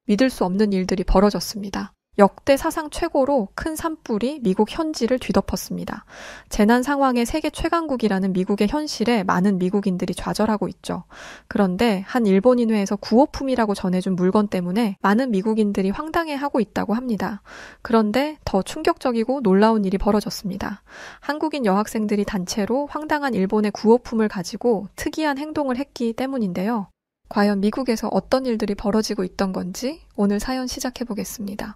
믿을 수 없는 일들이 벌어졌습니다. 역대 사상 최고로 큰 산불이 미국 현지를 뒤덮었습니다. 재난 상황의 세계 최강국이라는 미국의 현실에 많은 미국인들이 좌절하고 있죠. 그런데 한 일본인 회에서 구호품이라고 전해준 물건 때문에 많은 미국인들이 황당해하고 있다고 합니다. 그런데 더 충격적이고 놀라운 일이 벌어졌습니다. 한국인 여학생들이 단체로 황당한 일본의 구호품을 가지고 특이한 행동을 했기 때문인데요. 과연 미국에서 어떤 일들이 벌어지고 있던 건지 오늘 사연 시작해 보겠습니다.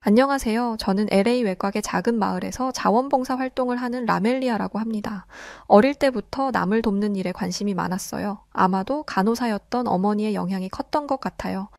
안녕하세요. 저는 LA 외곽의 작은 마을에서 자원봉사 활동을 하는 라멜리아라고 합니다. 어릴 때부터 남을 돕는 일에 관심이 많았어요. 아마도 간호사였던 어머니의 영향이 컸던 것 같아요.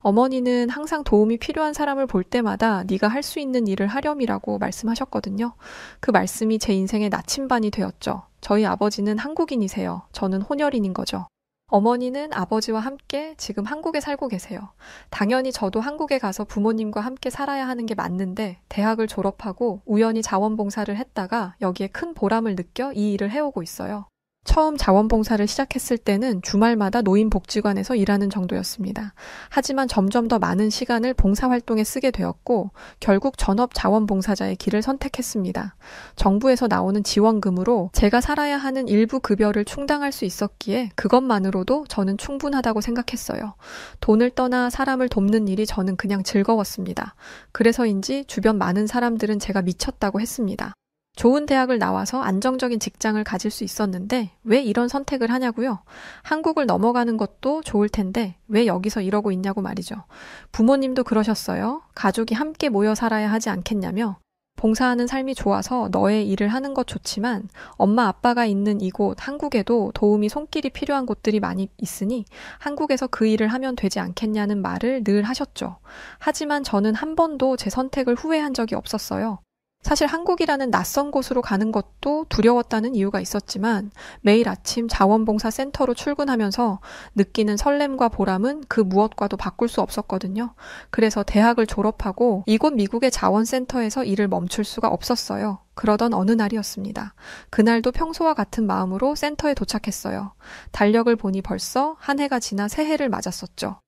어머니는 항상 도움이 필요한 사람을 볼 때마다 네가 할 수 있는 일을 하렴이라고 말씀하셨거든요. 그 말씀이 제 인생의 나침반이 되었죠. 저희 아버지는 한국인이세요. 저는 혼혈인인 거죠. 어머니는 아버지와 함께 지금 한국에 살고 계세요. 당연히 저도 한국에 가서 부모님과 함께 살아야 하는 게 맞는데 대학을 졸업하고 우연히 자원봉사를 했다가 여기에 큰 보람을 느껴 이 일을 해오고 있어요. 처음 자원봉사를 시작했을 때는 주말마다 노인복지관에서 일하는 정도였습니다. 하지만 점점 더 많은 시간을 봉사활동에 쓰게 되었고 결국 전업 자원봉사자의 길을 선택했습니다. 정부에서 나오는 지원금으로 제가 살아야 하는 일부 급여를 충당할 수 있었기에 그것만으로도 저는 충분하다고 생각했어요. 돈을 떠나 사람을 돕는 일이 저는 그냥 즐거웠습니다. 그래서인지 주변 많은 사람들은 제가 미쳤다고 했습니다. 좋은 대학을 나와서 안정적인 직장을 가질 수 있었는데 왜 이런 선택을 하냐고요? 한국을 넘어가는 것도 좋을 텐데 왜 여기서 이러고 있냐고 말이죠. 부모님도 그러셨어요. 가족이 함께 모여 살아야 하지 않겠냐며. 봉사하는 삶이 좋아서 너의 일을 하는 것 좋지만 엄마 아빠가 있는 이곳 한국에도 도움이 손길이 필요한 곳들이 많이 있으니 한국에서 그 일을 하면 되지 않겠냐는 말을 늘 하셨죠. 하지만 저는 한 번도 제 선택을 후회한 적이 없었어요. 사실 한국이라는 낯선 곳으로 가는 것도 두려웠다는 이유가 있었지만 매일 아침 자원봉사 센터로 출근하면서 느끼는 설렘과 보람은 그 무엇과도 바꿀 수 없었거든요. 그래서 대학을 졸업하고 이곳 미국의 자원센터에서 일을 멈출 수가 없었어요. 그러던 어느 날이었습니다. 그날도 평소와 같은 마음으로 센터에 도착했어요. 달력을 보니 벌써 한 해가 지나 새해를 맞았었죠.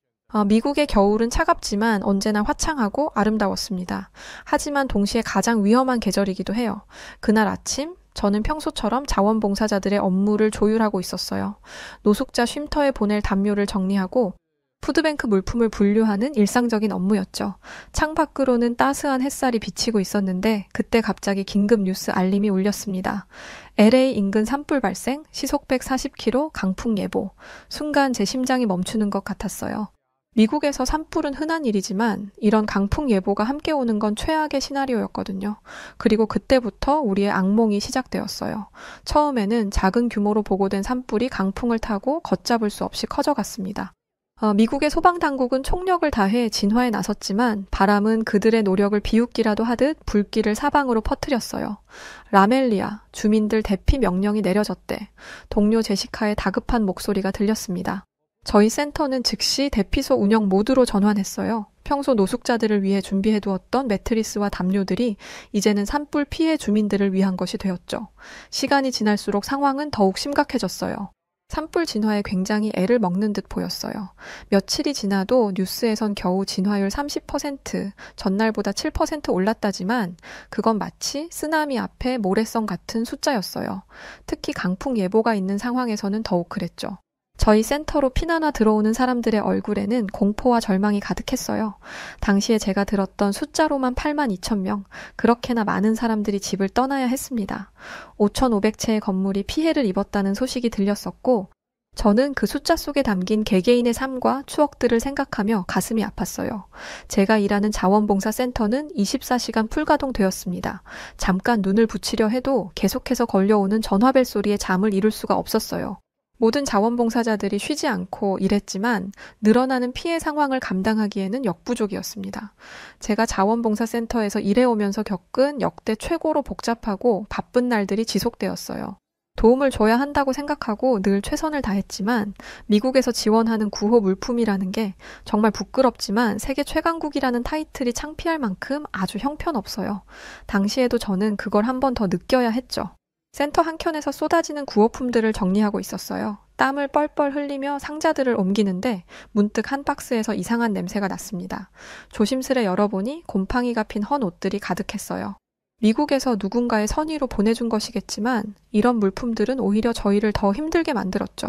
미국의 겨울은 차갑지만 언제나 화창하고 아름다웠습니다. 하지만 동시에 가장 위험한 계절이기도 해요. 그날 아침 저는 평소처럼 자원봉사자들의 업무를 조율하고 있었어요. 노숙자 쉼터에 보낼 담요를 정리하고 푸드뱅크 물품을 분류하는 일상적인 업무였죠. 창밖으로는 따스한 햇살이 비치고 있었는데 그때 갑자기 긴급 뉴스 알림이 울렸습니다. LA 인근 산불 발생, 시속 140km 강풍 예보. 순간 제 심장이 멈추는 것 같았어요. 미국에서 산불은 흔한 일이지만 이런 강풍 예보가 함께 오는 건 최악의 시나리오였거든요. 그리고 그때부터 우리의 악몽이 시작되었어요. 처음에는 작은 규모로 보고된 산불이 강풍을 타고 걷잡을 수 없이 커져갔습니다. 미국의 소방당국은 총력을 다해 진화에 나섰지만 바람은 그들의 노력을 비웃기라도 하듯 불길을 사방으로 퍼뜨렸어요. 라멜리아, 주민들 대피 명령이 내려졌대. 동료 제시카의 다급한 목소리가 들렸습니다. 저희 센터는 즉시 대피소 운영 모드로 전환했어요. 평소 노숙자들을 위해 준비해두었던 매트리스와 담요들이 이제는 산불 피해 주민들을 위한 것이 되었죠. 시간이 지날수록 상황은 더욱 심각해졌어요. 산불 진화에 굉장히 애를 먹는 듯 보였어요. 며칠이 지나도 뉴스에선 겨우 진화율 30%, 전날보다 7% 올랐다지만 그건 마치 쓰나미 앞에 모래성 같은 숫자였어요. 특히 강풍 예보가 있는 상황에서는 더욱 그랬죠. 저희 센터로 피난와 들어오는 사람들의 얼굴에는 공포와 절망이 가득했어요. 당시에 제가 들었던 숫자로만 82,000명, 그렇게나 많은 사람들이 집을 떠나야 했습니다. 5,500채의 건물이 피해를 입었다는 소식이 들렸었고 저는 그 숫자 속에 담긴 개개인의 삶과 추억들을 생각하며 가슴이 아팠어요. 제가 일하는 자원봉사센터는 24시간 풀가동되었습니다. 잠깐 눈을 붙이려 해도 계속해서 걸려오는 전화벨 소리에 잠을 이룰 수가 없었어요. 모든 자원봉사자들이 쉬지 않고 일했지만 늘어나는 피해 상황을 감당하기에는 역부족이었습니다. 제가 자원봉사센터에서 일해오면서 겪은 역대 최고로 복잡하고 바쁜 날들이 지속되었어요. 도움을 줘야 한다고 생각하고 늘 최선을 다했지만 미국에서 지원하는 구호 물품이라는 게 정말 부끄럽지만 세계 최강국이라는 타이틀이 창피할 만큼 아주 형편없어요. 당시에도 저는 그걸 한 번 더 느껴야 했죠. 센터 한켠에서 쏟아지는 구호품들을 정리하고 있었어요. 땀을 뻘뻘 흘리며 상자들을 옮기는데 문득 한 박스에서 이상한 냄새가 났습니다. 조심스레 열어보니 곰팡이가 핀 헌 옷들이 가득했어요. 미국에서 누군가의 선의로 보내준 것이겠지만 이런 물품들은 오히려 저희를 더 힘들게 만들었죠.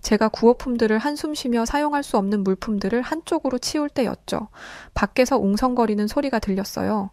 제가 구호품들을 한숨 쉬며 사용할 수 없는 물품들을 한쪽으로 치울 때였죠. 밖에서 웅성거리는 소리가 들렸어요.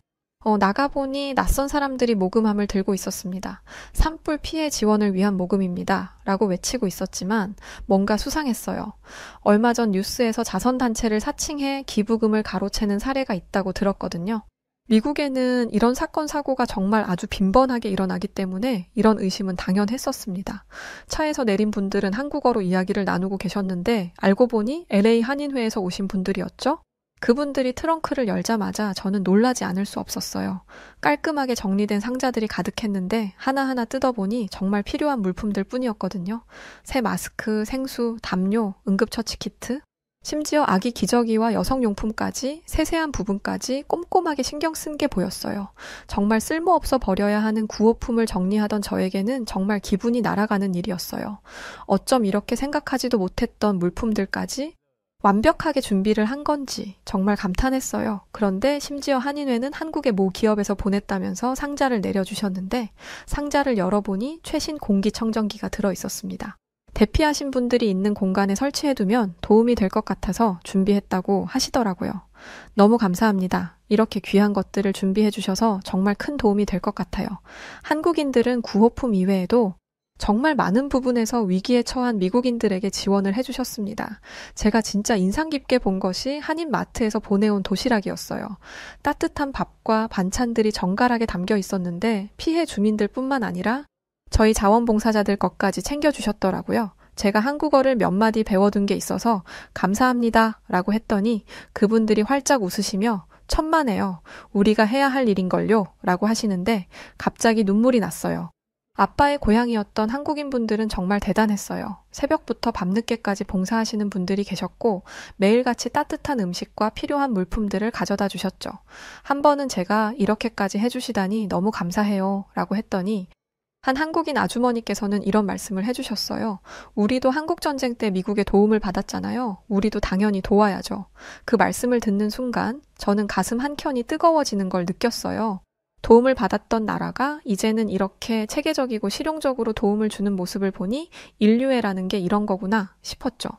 나가보니 낯선 사람들이 모금함을 들고 있었습니다. 산불 피해 지원을 위한 모금입니다. 라고 외치고 있었지만 뭔가 수상했어요. 얼마 전 뉴스에서 자선단체를 사칭해 기부금을 가로채는 사례가 있다고 들었거든요. 미국에는 이런 사건 사고가 정말 아주 빈번하게 일어나기 때문에 이런 의심은 당연했었습니다. 차에서 내린 분들은 한국어로 이야기를 나누고 계셨는데 알고 보니 LA 한인회에서 오신 분들이었죠. 그분들이 트렁크를 열자마자 저는 놀라지 않을 수 없었어요. 깔끔하게 정리된 상자들이 가득했는데 하나하나 뜯어보니 정말 필요한 물품들 뿐이었거든요. 새 마스크, 생수, 담요, 응급처치 키트, 심지어 아기 기저귀와 여성용품까지 세세한 부분까지 꼼꼼하게 신경 쓴 게 보였어요. 정말 쓸모없어 버려야 하는 구호품을 정리하던 저에게는 정말 기분이 날아가는 일이었어요. 어쩜 이렇게 생각하지도 못했던 물품들까지 완벽하게 준비를 한 건지 정말 감탄했어요. 그런데 심지어 한인회는 한국의 모 기업에서 보냈다면서 상자를 내려주셨는데 상자를 열어보니 최신 공기청정기가 들어있었습니다. 대피하신 분들이 있는 공간에 설치해두면 도움이 될 것 같아서 준비했다고 하시더라고요. 너무 감사합니다. 이렇게 귀한 것들을 준비해 주셔서 정말 큰 도움이 될 것 같아요. 한국인들은 구호품 이외에도 정말 많은 부분에서 위기에 처한 미국인들에게 지원을 해주셨습니다. 제가 진짜 인상 깊게 본 것이 한인마트에서 보내온 도시락이었어요. 따뜻한 밥과 반찬들이 정갈하게 담겨 있었는데 피해 주민들뿐만 아니라 저희 자원봉사자들 것까지 챙겨주셨더라고요. 제가 한국어를 몇 마디 배워둔 게 있어서 감사합니다 라고 했더니 그분들이 활짝 웃으시며 천만에요. 우리가 해야 할 일인걸요 라고 하시는데 갑자기 눈물이 났어요. 아빠의 고향이었던 한국인분들은 정말 대단했어요. 새벽부터 밤늦게까지 봉사하시는 분들이 계셨고 매일같이 따뜻한 음식과 필요한 물품들을 가져다 주셨죠. 한 번은 제가 이렇게까지 해주시다니 너무 감사해요 라고 했더니 한 한국인 아주머니께서는 이런 말씀을 해주셨어요. 우리도 한국전쟁 때 미국의 도움을 받았잖아요. 우리도 당연히 도와야죠. 그 말씀을 듣는 순간 저는 가슴 한켠이 뜨거워지는 걸 느꼈어요. 도움을 받았던 나라가 이제는 이렇게 체계적이고 실용적으로 도움을 주는 모습을 보니 인류애라는 게 이런 거구나 싶었죠.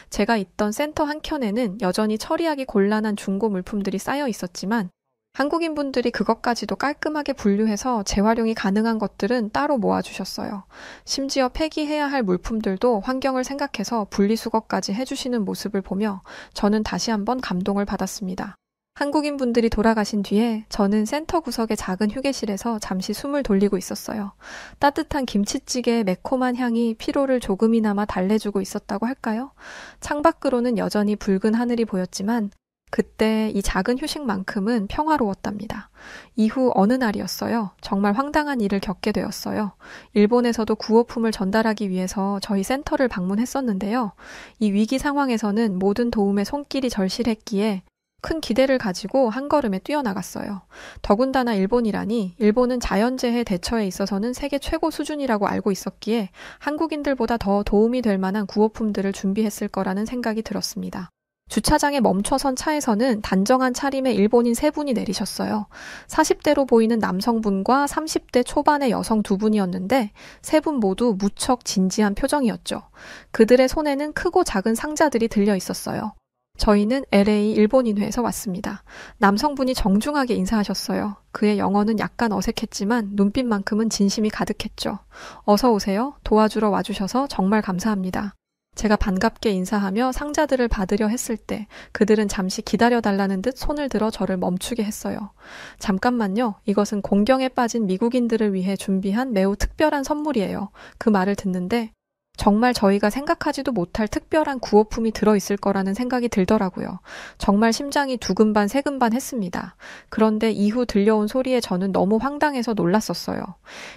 제가 있던 센터 한켠에는 여전히 처리하기 곤란한 중고 물품들이 쌓여 있었지만 한국인분들이 그것까지도 깔끔하게 분류해서 재활용이 가능한 것들은 따로 모아주셨어요. 심지어 폐기해야 할 물품들도 환경을 생각해서 분리수거까지 해주시는 모습을 보며 저는 다시 한번 감동을 받았습니다. 한국인분들이 돌아가신 뒤에 저는 센터 구석의 작은 휴게실에서 잠시 숨을 돌리고 있었어요. 따뜻한 김치찌개의 매콤한 향이 피로를 조금이나마 달래주고 있었다고 할까요? 창밖으로는 여전히 붉은 하늘이 보였지만 그때 이 작은 휴식만큼은 평화로웠답니다. 이후 어느 날이었어요. 정말 황당한 일을 겪게 되었어요. 일본에서도 구호품을 전달하기 위해서 저희 센터를 방문했었는데요. 이 위기 상황에서는 모든 도움에 손길이 절실했기에 큰 기대를 가지고 한 걸음에 뛰어나갔어요. 더군다나 일본이라니 일본은 자연재해 대처에 있어서는 세계 최고 수준이라고 알고 있었기에 한국인들보다 더 도움이 될 만한 구호품들을 준비했을 거라는 생각이 들었습니다. 주차장에 멈춰선 차에서는 단정한 차림의 일본인 3분이 내리셨어요. 40대로 보이는 남성분과 30대 초반의 여성 2분이었는데 3분 모두 무척 진지한 표정이었죠. 그들의 손에는 크고 작은 상자들이 들려 있었어요. 저희는 LA 일본인회에서 왔습니다. 남성분이 정중하게 인사하셨어요. 그의 영어는 약간 어색했지만 눈빛만큼은 진심이 가득했죠. 어서 오세요. 도와주러 와주셔서 정말 감사합니다. 제가 반갑게 인사하며 상자들을 받으려 했을 때 그들은 잠시 기다려달라는 듯 손을 들어 저를 멈추게 했어요. 잠깐만요. 이것은 공경에 빠진 미국인들을 위해 준비한 매우 특별한 선물이에요. 그 말을 듣는데 정말 저희가 생각하지도 못할 특별한 구호품이 들어있을 거라는 생각이 들더라고요. 정말 심장이 두근반 세근반 했습니다. 그런데 이후 들려온 소리에 저는 너무 황당해서 놀랐었어요.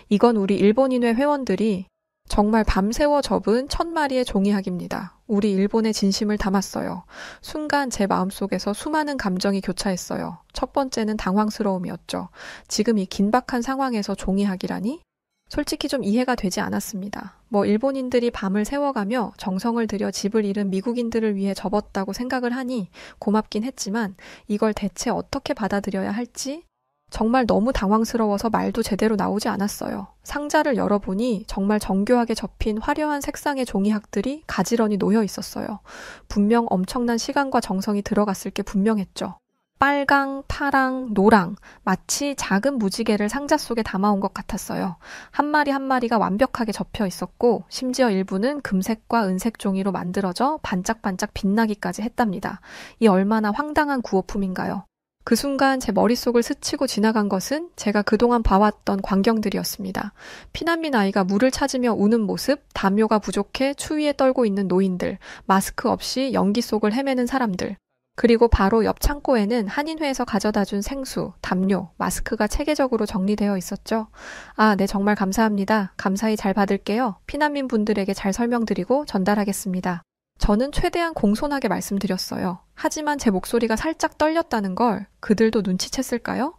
이건 우리 일본인회 회원들이 정말 밤새워 접은 1000마리의 종이학입니다. 우리 일본의 진심을 담았어요. 순간 제 마음속에서 수많은 감정이 교차했어요. 첫 번째는 당황스러움이었죠. 지금 이 긴박한 상황에서 종이학이라니? 솔직히 좀 이해가 되지 않았습니다. 일본인들이 밤을 새워가며 정성을 들여 집을 잃은 미국인들을 위해 접었다고 생각을 하니 고맙긴 했지만 이걸 대체 어떻게 받아들여야 할지 정말 너무 당황스러워서 말도 제대로 나오지 않았어요. 상자를 열어보니 정말 정교하게 접힌 화려한 색상의 종이학들이 가지런히 놓여 있었어요. 분명 엄청난 시간과 정성이 들어갔을 게 분명했죠. 빨강, 파랑, 노랑, 마치 작은 무지개를 상자 속에 담아온 것 같았어요. 한 마리 한 마리가 완벽하게 접혀 있었고 심지어 일부는 금색과 은색 종이로 만들어져 반짝반짝 빛나기까지 했답니다. 이 얼마나 황당한 구호품인가요? 그 순간 제 머릿속을 스치고 지나간 것은 제가 그동안 봐왔던 광경들이었습니다. 피난민 아이가 물을 찾으며 우는 모습, 담요가 부족해 추위에 떨고 있는 노인들, 마스크 없이 연기 속을 헤매는 사람들, 그리고 바로 옆 창고에는 한인회에서 가져다준 생수, 담요, 마스크가 체계적으로 정리되어 있었죠. 아, 네, 정말 감사합니다. 감사히 잘 받을게요. 피난민 분들에게 잘 설명드리고 전달하겠습니다. 저는 최대한 공손하게 말씀드렸어요. 하지만 제 목소리가 살짝 떨렸다는 걸 그들도 눈치챘을까요?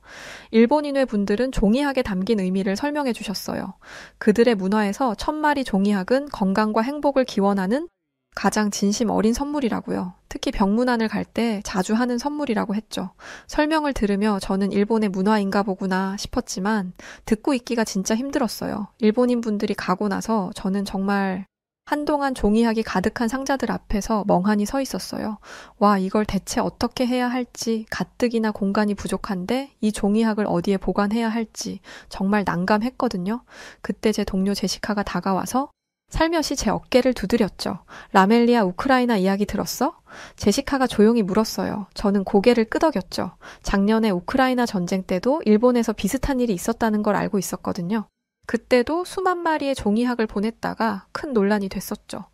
일본인회 분들은 종이학에 담긴 의미를 설명해 주셨어요. 그들의 문화에서 1000마리 종이학은 건강과 행복을 기원하는 가장 진심 어린 선물이라고요. 특히 병문안을 갈 때 자주 하는 선물이라고 했죠. 설명을 들으며 저는 일본의 문화인가 보구나 싶었지만 듣고 있기가 진짜 힘들었어요. 일본인 분들이 가고 나서 저는 정말 한동안 종이학이 가득한 상자들 앞에서 멍하니 서 있었어요. 와, 이걸 대체 어떻게 해야 할지, 가뜩이나 공간이 부족한데 이 종이학을 어디에 보관해야 할지 정말 난감했거든요. 그때 제 동료 제시카가 다가와서 살며시 제 어깨를 두드렸죠. 라멜리아 우크라이나 이야기 들었어? 제시카가 조용히 물었어요. 저는 고개를 끄덕였죠. 작년에 우크라이나 전쟁 때도 일본에서 비슷한 일이 있었다는 걸 알고 있었거든요. 그때도 수만 마리의 종이학을 보냈다가 큰 논란이 됐었죠.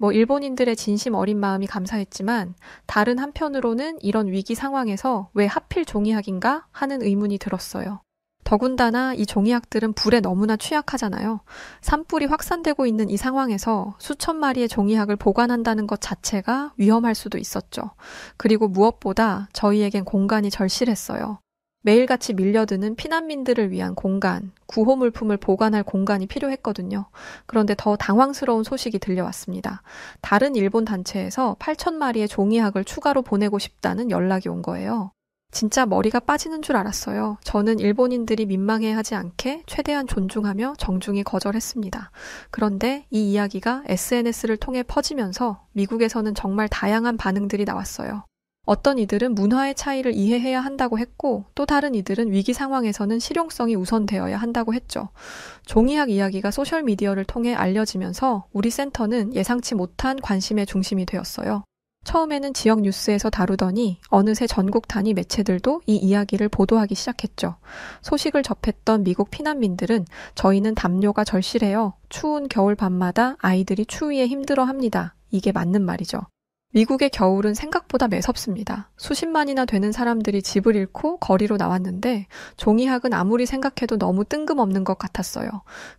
일본인들의 진심 어린 마음이 감사했지만 다른 한편으로는 이런 위기 상황에서 왜 하필 종이학인가 하는 의문이 들었어요. 더군다나 이 종이학들은 불에 너무나 취약하잖아요. 산불이 확산되고 있는 이 상황에서 수천 마리의 종이학을 보관한다는 것 자체가 위험할 수도 있었죠. 그리고 무엇보다 저희에겐 공간이 절실했어요. 매일같이 밀려드는 피난민들을 위한 공간, 구호물품을 보관할 공간이 필요했거든요. 그런데 더 당황스러운 소식이 들려왔습니다. 다른 일본 단체에서 8,000마리의 종이학을 추가로 보내고 싶다는 연락이 온 거예요. 진짜 머리가 빠지는 줄 알았어요. 저는 일본인들이 민망해하지 않게 최대한 존중하며 정중히 거절했습니다. 그런데 이 이야기가 SNS를 통해 퍼지면서 미국에서는 정말 다양한 반응들이 나왔어요. 어떤 이들은 문화의 차이를 이해해야 한다고 했고 또 다른 이들은 위기 상황에서는 실용성이 우선되어야 한다고 했죠. 종이학 이야기가 소셜미디어를 통해 알려지면서 우리 센터는 예상치 못한 관심의 중심이 되었어요. 처음에는 지역 뉴스에서 다루더니 어느새 전국 단위 매체들도 이 이야기를 보도하기 시작했죠. 소식을 접했던 미국 피난민들은 저희는 담요가 절실해요. 추운 겨울 밤마다 아이들이 추위에 힘들어합니다. 이게 맞는 말이죠. 미국의 겨울은 생각보다 매섭습니다. 수십만이나 되는 사람들이 집을 잃고 거리로 나왔는데 종이학은 아무리 생각해도 너무 뜬금없는 것 같았어요.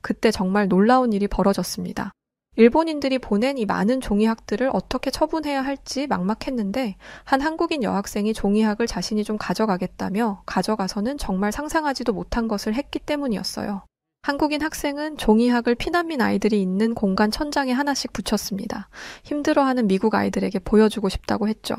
그때 정말 놀라운 일이 벌어졌습니다. 일본인들이 보낸 이 많은 종이학들을 어떻게 처분해야 할지 막막했는데 한 한국인 여학생이 종이학을 자신이 좀 가져가겠다며 가져가서는 정말 상상하지도 못한 것을 했기 때문이었어요. 한국인 학생은 종이학을 피난민 아이들이 있는 공간 천장에 하나씩 붙였습니다. 힘들어하는 미국 아이들에게 보여주고 싶다고 했죠.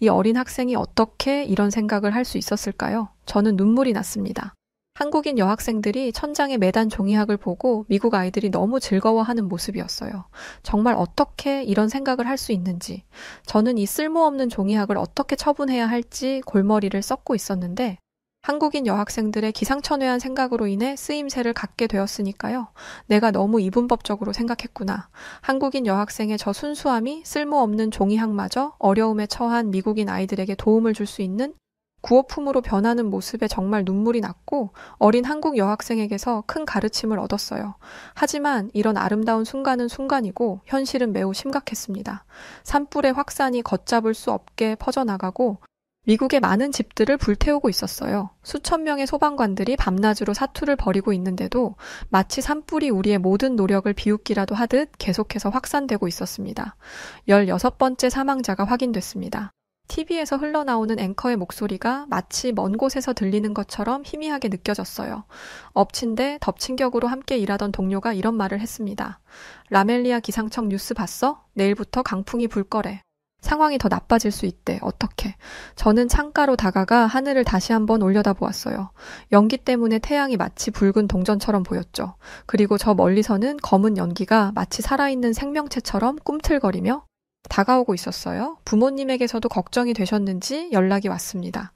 이 어린 학생이 어떻게 이런 생각을 할 수 있었을까요? 저는 눈물이 났습니다. 한국인 여학생들이 천장에 매단 종이학을 보고 미국 아이들이 너무 즐거워하는 모습이었어요. 정말 어떻게 이런 생각을 할 수 있는지, 저는 이 쓸모없는 종이학을 어떻게 처분해야 할지 골머리를 썩고 있었는데 한국인 여학생들의 기상천외한 생각으로 인해 쓰임새를 갖게 되었으니까요. 내가 너무 이분법적으로 생각했구나. 한국인 여학생의 저 순수함이 쓸모없는 종이학마저 어려움에 처한 미국인 아이들에게 도움을 줄 수 있는 구호품으로 변하는 모습에 정말 눈물이 났고 어린 한국 여학생에게서 큰 가르침을 얻었어요. 하지만 이런 아름다운 순간은 순간이고 현실은 매우 심각했습니다. 산불의 확산이 걷잡을 수 없게 퍼져나가고 미국의 많은 집들을 불태우고 있었어요. 수천 명의 소방관들이 밤낮으로 사투를 벌이고 있는데도 마치 산불이 우리의 모든 노력을 비웃기라도 하듯 계속해서 확산되고 있었습니다. 16번째 사망자가 확인됐습니다. TV에서 흘러나오는 앵커의 목소리가 마치 먼 곳에서 들리는 것처럼 희미하게 느껴졌어요. 엎친 데 덮친 격으로 함께 일하던 동료가 이런 말을 했습니다. 라멜리아 기상청 뉴스 봤어? 내일부터 강풍이 불 거래. 상황이 더 나빠질 수 있대. 어떡해. 저는 창가로 다가가 하늘을 다시 한번 올려다보았어요. 연기 때문에 태양이 마치 붉은 동전처럼 보였죠. 그리고 저 멀리서는 검은 연기가 마치 살아있는 생명체처럼 꿈틀거리며 다가오고 있었어요. 부모님에게서도 걱정이 되셨는지 연락이 왔습니다.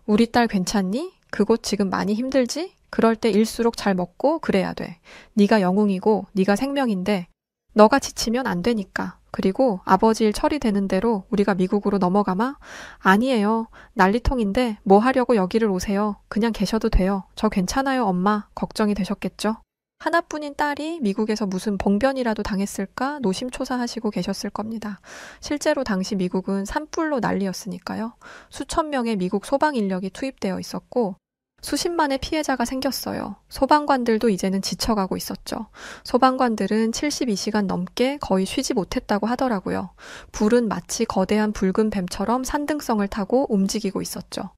우리 딸 괜찮니? 그곳 지금 많이 힘들지? 그럴 때 일수록 잘 먹고 그래야 돼. 네가 영웅이고 네가 생명인데 너가 지치면 안 되니까. 그리고 아버지 일 처리되는 대로 우리가 미국으로 넘어가마? 아니에요. 난리통인데 뭐 하려고 여기를 오세요. 그냥 계셔도 돼요. 저 괜찮아요, 엄마. 걱정이 되셨겠죠? 하나뿐인 딸이 미국에서 무슨 봉변이라도 당했을까 노심초사하시고 계셨을 겁니다. 실제로 당시 미국은 산불로 난리였으니까요. 수천 명의 미국 소방 인력이 투입되어 있었고 수십만의 피해자가 생겼어요. 소방관들도 이제는 지쳐가고 있었죠. 소방관들은 72시간 넘게 거의 쉬지 못했다고 하더라고요. 불은 마치 거대한 붉은 뱀처럼 산등성을 타고 움직이고 있었죠.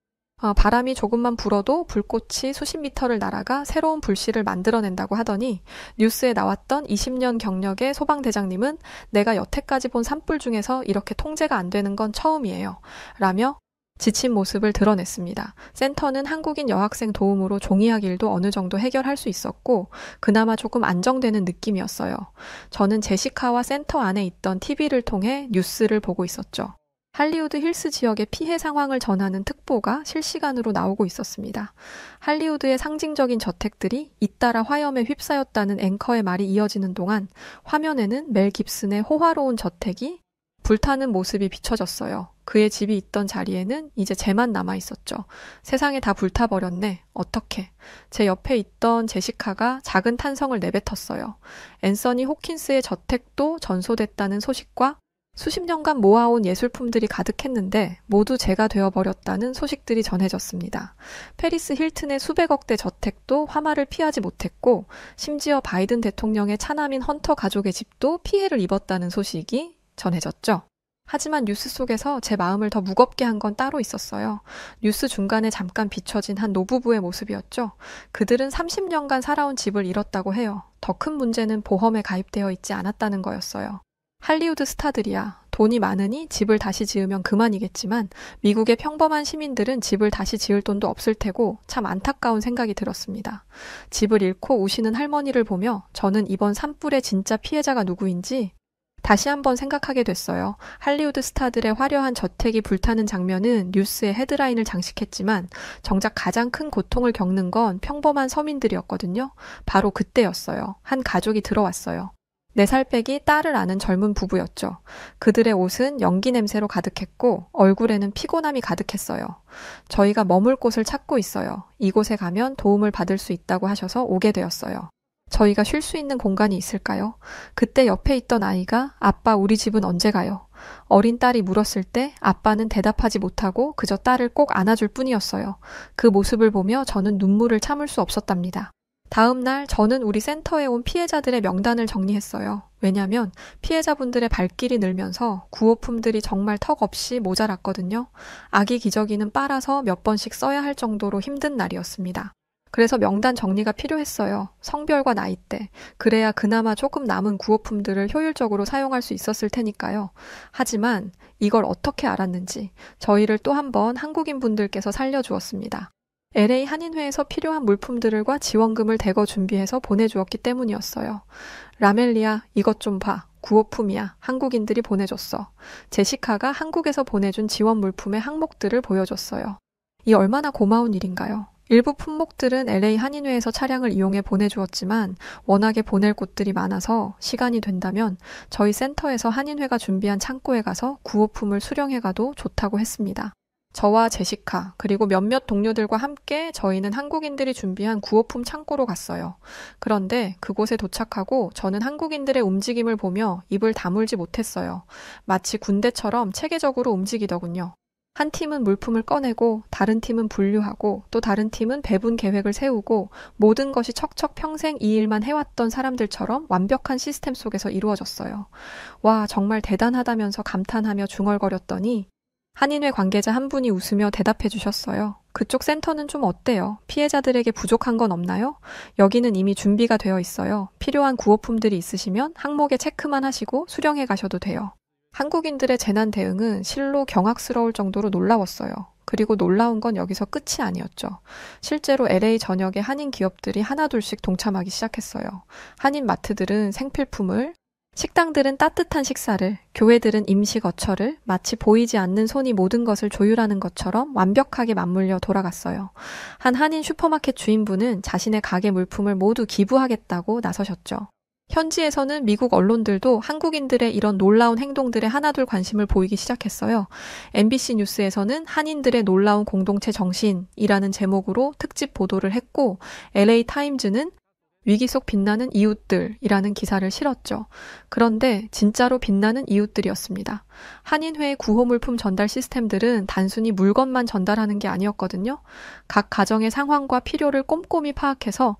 바람이 조금만 불어도 불꽃이 수십 미터를 날아가 새로운 불씨를 만들어낸다고 하더니 뉴스에 나왔던 20년 경력의 소방대장님은 내가 여태까지 본 산불 중에서 이렇게 통제가 안 되는 건 처음이에요. 라며 지친 모습을 드러냈습니다. 센터는 한국인 여학생 도움으로 종이학 일도 어느 정도 해결할 수 있었고 그나마 조금 안정되는 느낌이었어요. 저는 제시카와 센터 안에 있던 TV를 통해 뉴스를 보고 있었죠. 할리우드 힐스 지역의 피해 상황을 전하는 특보가 실시간으로 나오고 있었습니다. 할리우드의 상징적인 저택들이 잇따라 화염에 휩싸였다는 앵커의 말이 이어지는 동안 화면에는 멜 깁슨의 호화로운 저택이 불타는 모습이 비춰졌어요. 그의 집이 있던 자리에는 이제 쟤만 남아있었죠. 세상에 다 불타버렸네. 어떡해. 제 옆에 있던 제시카가 작은 탄성을 내뱉었어요. 앤서니 호킨스의 저택도 전소됐다는 소식과 수십 년간 모아온 예술품들이 가득했는데 모두 제가 되어버렸다는 소식들이 전해졌습니다. 페리스 힐튼의 수백억 대 저택도 화마를 피하지 못했고 심지어 바이든 대통령의 차남인 헌터 가족의 집도 피해를 입었다는 소식이 전해졌죠. 하지만 뉴스 속에서 제 마음을 더 무겁게 한 건 따로 있었어요. 뉴스 중간에 잠깐 비춰진 한 노부부의 모습이었죠. 그들은 30년간 살아온 집을 잃었다고 해요. 더 큰 문제는 보험에 가입되어 있지 않았다는 거였어요. 할리우드 스타들이야. 돈이 많으니 집을 다시 지으면 그만이겠지만 미국의 평범한 시민들은 집을 다시 지을 돈도 없을 테고 참 안타까운 생각이 들었습니다. 집을 잃고 우시는 할머니를 보며 저는 이번 산불의 진짜 피해자가 누구인지 다시 한번 생각하게 됐어요. 할리우드 스타들의 화려한 저택이 불타는 장면은 뉴스의 헤드라인을 장식했지만 정작 가장 큰 고통을 겪는 건 평범한 서민들이었거든요. 바로 그때였어요. 한 가족이 들어왔어요. 4살 빼기 딸을 아는 젊은 부부였죠. 그들의 옷은 연기 냄새로 가득했고 얼굴에는 피곤함이 가득했어요. 저희가 머물 곳을 찾고 있어요. 이곳에 가면 도움을 받을 수 있다고 하셔서 오게 되었어요. 저희가 쉴 수 있는 공간이 있을까요? 그때 옆에 있던 아이가 아빠 우리 집은 언제 가요? 어린 딸이 물었을 때 아빠는 대답하지 못하고 그저 딸을 꼭 안아줄 뿐이었어요. 그 모습을 보며 저는 눈물을 참을 수 없었답니다. 다음 날 저는 우리 센터에 온 피해자들의 명단을 정리했어요. 왜냐하면 피해자분들의 발길이 늘면서 구호품들이 정말 턱없이 모자랐거든요. 아기 기저귀는 빨아서 몇 번씩 써야 할 정도로 힘든 날이었습니다. 그래서 명단 정리가 필요했어요. 성별과 나이대. 그래야 그나마 조금 남은 구호품들을 효율적으로 사용할 수 있었을 테니까요. 하지만 이걸 어떻게 알았는지 저희를 또 한 번 한국인 분들께서 살려주었습니다. LA 한인회에서 필요한 물품들과 지원금을 대거 준비해서 보내주었기 때문이었어요. 라멜리아, 이것 좀 봐. 구호품이야. 한국인들이 보내줬어. 제시카가 한국에서 보내준 지원 물품의 항목들을 보여줬어요. 이 얼마나 고마운 일인가요? 일부 품목들은 LA 한인회에서 차량을 이용해 보내주었지만 워낙에 보낼 곳들이 많아서 시간이 된다면 저희 센터에서 한인회가 준비한 창고에 가서 구호품을 수령해 가도 좋다고 했습니다. 저와 제시카 그리고 몇몇 동료들과 함께 저희는 한국인들이 준비한 구호품 창고로 갔어요. 그런데 그곳에 도착하고 저는 한국인들의 움직임을 보며 입을 다물지 못했어요. 마치 군대처럼 체계적으로 움직이더군요. 한 팀은 물품을 꺼내고 다른 팀은 분류하고 또 다른 팀은 배분 계획을 세우고 모든 것이 척척 평생 이 일만 해왔던 사람들처럼 완벽한 시스템 속에서 이루어졌어요. 와, 정말 대단하다면서 감탄하며 중얼거렸더니 한인회 관계자 한 분이 웃으며 대답해 주셨어요. 그쪽 센터는 좀 어때요? 피해자들에게 부족한 건 없나요? 여기는 이미 준비가 되어 있어요. 필요한 구호품들이 있으시면 항목에 체크만 하시고 수령해 가셔도 돼요. 한국인들의 재난 대응은 실로 경악스러울 정도로 놀라웠어요. 그리고 놀라운 건 여기서 끝이 아니었죠. 실제로 LA 전역의 한인 기업들이 하나둘씩 동참하기 시작했어요. 한인 마트들은 생필품을, 식당들은 따뜻한 식사를, 교회들은 임시 거처를, 마치 보이지 않는 손이 모든 것을 조율하는 것처럼 완벽하게 맞물려 돌아갔어요. 한 한인 슈퍼마켓 주인분은 자신의 가게 물품을 모두 기부하겠다고 나서셨죠. 현지에서는 미국 언론들도 한국인들의 이런 놀라운 행동들에 하나둘 관심을 보이기 시작했어요. MBC 뉴스에서는 한인들의 놀라운 공동체 정신이라는 제목으로 특집 보도를 했고, LA 타임즈는 위기 속 빛나는 이웃들이라는 기사를 실었죠. 그런데 진짜로 빛나는 이웃들이었습니다. 한인회의 구호물품 전달 시스템들은 단순히 물건만 전달하는 게 아니었거든요. 각 가정의 상황과 필요를 꼼꼼히 파악해서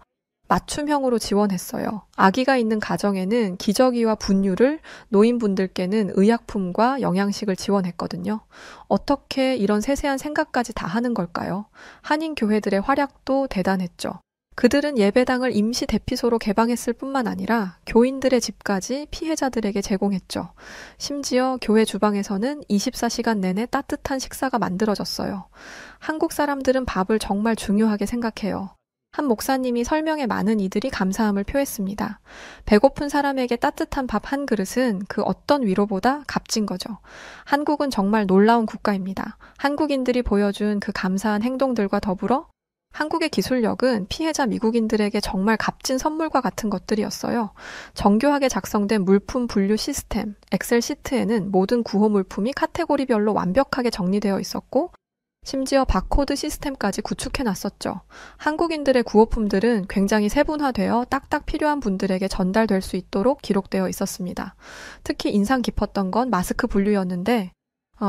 맞춤형으로 지원했어요. 아기가 있는 가정에는 기저귀와 분유를, 노인분들께는 의약품과 영양식을 지원했거든요. 어떻게 이런 세세한 생각까지 다 하는 걸까요? 한인 교회들의 활약도 대단했죠. 그들은 예배당을 임시 대피소로 개방했을 뿐만 아니라 교인들의 집까지 피해자들에게 제공했죠. 심지어 교회 주방에서는 24시간 내내 따뜻한 식사가 만들어졌어요. 한국 사람들은 밥을 정말 중요하게 생각해요. 한 목사님이 설명에 많은 이들이 감사함을 표했습니다. 배고픈 사람에게 따뜻한 밥 한 그릇은 그 어떤 위로보다 값진 거죠. 한국은 정말 놀라운 국가입니다. 한국인들이 보여준 그 감사한 행동들과 더불어 한국의 기술력은 피해자 미국인들에게 정말 값진 선물과 같은 것들이었어요. 정교하게 작성된 물품 분류 시스템, 엑셀 시트에는 모든 구호 물품이 카테고리별로 완벽하게 정리되어 있었고, 심지어 바코드 시스템까지 구축해놨었죠. 한국인들의 구호품들은 굉장히 세분화되어 딱딱 필요한 분들에게 전달될 수 있도록 기록되어 있었습니다. 특히 인상 깊었던 건 마스크 분류였는데,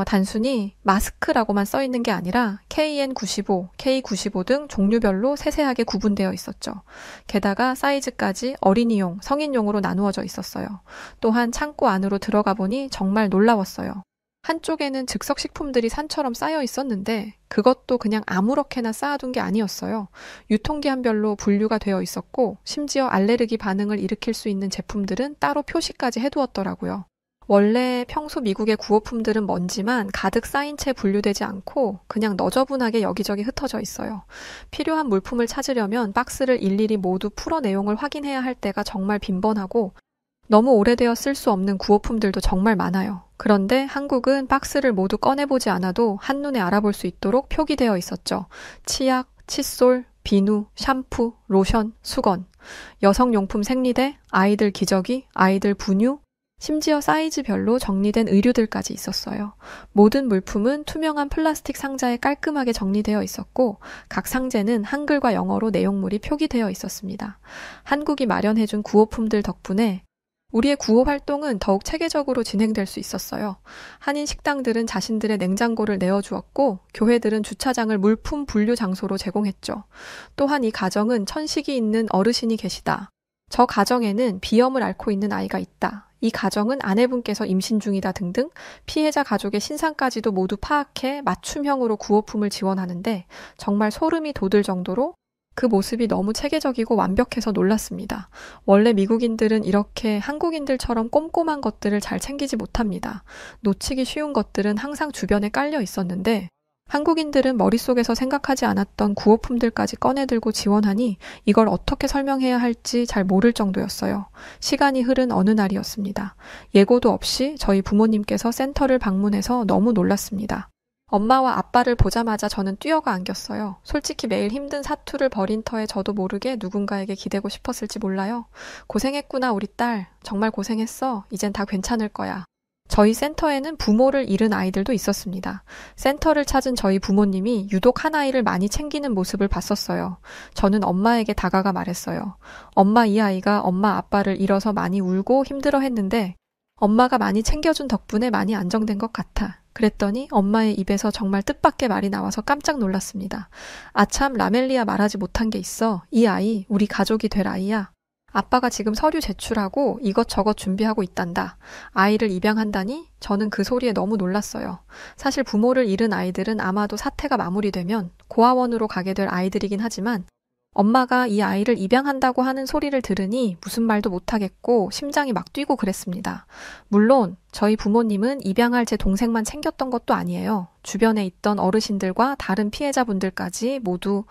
단순히 마스크라고만 써 있는 게 아니라 KN95, K95 등 종류별로 세세하게 구분되어 있었죠. 게다가 사이즈까지 어린이용, 성인용으로 나누어져 있었어요. 또한 창고 안으로 들어가 보니 정말 놀라웠어요. 한쪽에는 즉석식품들이 산처럼 쌓여 있었는데 그것도 그냥 아무렇게나 쌓아둔 게 아니었어요. 유통기한별로 분류가 되어 있었고 심지어 알레르기 반응을 일으킬 수 있는 제품들은 따로 표시까지 해두었더라고요. 원래 평소 미국의 구호품들은 먼지만 가득 쌓인 채 분류되지 않고 그냥 너저분하게 여기저기 흩어져 있어요. 필요한 물품을 찾으려면 박스를 일일이 모두 풀어 내용을 확인해야 할 때가 정말 빈번하고 너무 오래되어 쓸 수 없는 구호품들도 정말 많아요. 그런데 한국은 박스를 모두 꺼내보지 않아도 한눈에 알아볼 수 있도록 표기되어 있었죠. 치약, 칫솔, 비누, 샴푸, 로션, 수건, 여성용품 생리대, 아이들 기저귀, 아이들 분유, 심지어 사이즈별로 정리된 의류들까지 있었어요. 모든 물품은 투명한 플라스틱 상자에 깔끔하게 정리되어 있었고 각 상자는 한글과 영어로 내용물이 표기되어 있었습니다. 한국이 마련해준 구호품들 덕분에 우리의 구호 활동은 더욱 체계적으로 진행될 수 있었어요. 한인 식당들은 자신들의 냉장고를 내어주었고 교회들은 주차장을 물품 분류 장소로 제공했죠. 또한 이 가정은 천식이 있는 어르신이 계시다. 저 가정에는 비염을 앓고 있는 아이가 있다. 이 가정은 아내분께서 임신 중이다 등등 피해자 가족의 신상까지도 모두 파악해 맞춤형으로 구호품을 지원하는데 정말 소름이 돋을 정도로 그 모습이 너무 체계적이고 완벽해서 놀랐습니다. 원래 미국인들은 이렇게 한국인들처럼 꼼꼼한 것들을 잘 챙기지 못합니다. 놓치기 쉬운 것들은 항상 주변에 깔려 있었는데 한국인들은 머릿속에서 생각하지 않았던 구호품들까지 꺼내들고 지원하니 이걸 어떻게 설명해야 할지 잘 모를 정도였어요. 시간이 흐른 어느 날이었습니다. 예고도 없이 저희 부모님께서 센터를 방문해서 너무 놀랐습니다. 엄마와 아빠를 보자마자 저는 뛰어가 안겼어요. 솔직히 매일 힘든 사투를 벌인 터에 저도 모르게 누군가에게 기대고 싶었을지 몰라요. 고생했구나 우리 딸. 정말 고생했어. 이젠 다 괜찮을 거야. 저희 센터에는 부모를 잃은 아이들도 있었습니다. 센터를 찾은 저희 부모님이 유독 한 아이를 많이 챙기는 모습을 봤었어요. 저는 엄마에게 다가가 말했어요. 엄마, 이 아이가 엄마 아빠를 잃어서 많이 울고 힘들어했는데 엄마가 많이 챙겨준 덕분에 많이 안정된 것 같아. 그랬더니 엄마의 입에서 정말 뜻밖의 말이 나와서 깜짝 놀랐습니다. 아참, 라멜리아 말하지 못한 게 있어. 이 아이 우리 가족이 될 아이야. 아빠가 지금 서류 제출하고 이것저것 준비하고 있단다. 아이를 입양한다니? 저는 그 소리에 너무 놀랐어요. 사실 부모를 잃은 아이들은 아마도 사태가 마무리되면 고아원으로 가게 될 아이들이긴 하지만 엄마가 이 아이를 입양한다고 하는 소리를 들으니 무슨 말도 못하겠고 심장이 막 뛰고 그랬습니다. 물론 저희 부모님은 입양할 제 동생만 챙겼던 것도 아니에요. 주변에 있던 어르신들과 다른 피해자분들까지 모두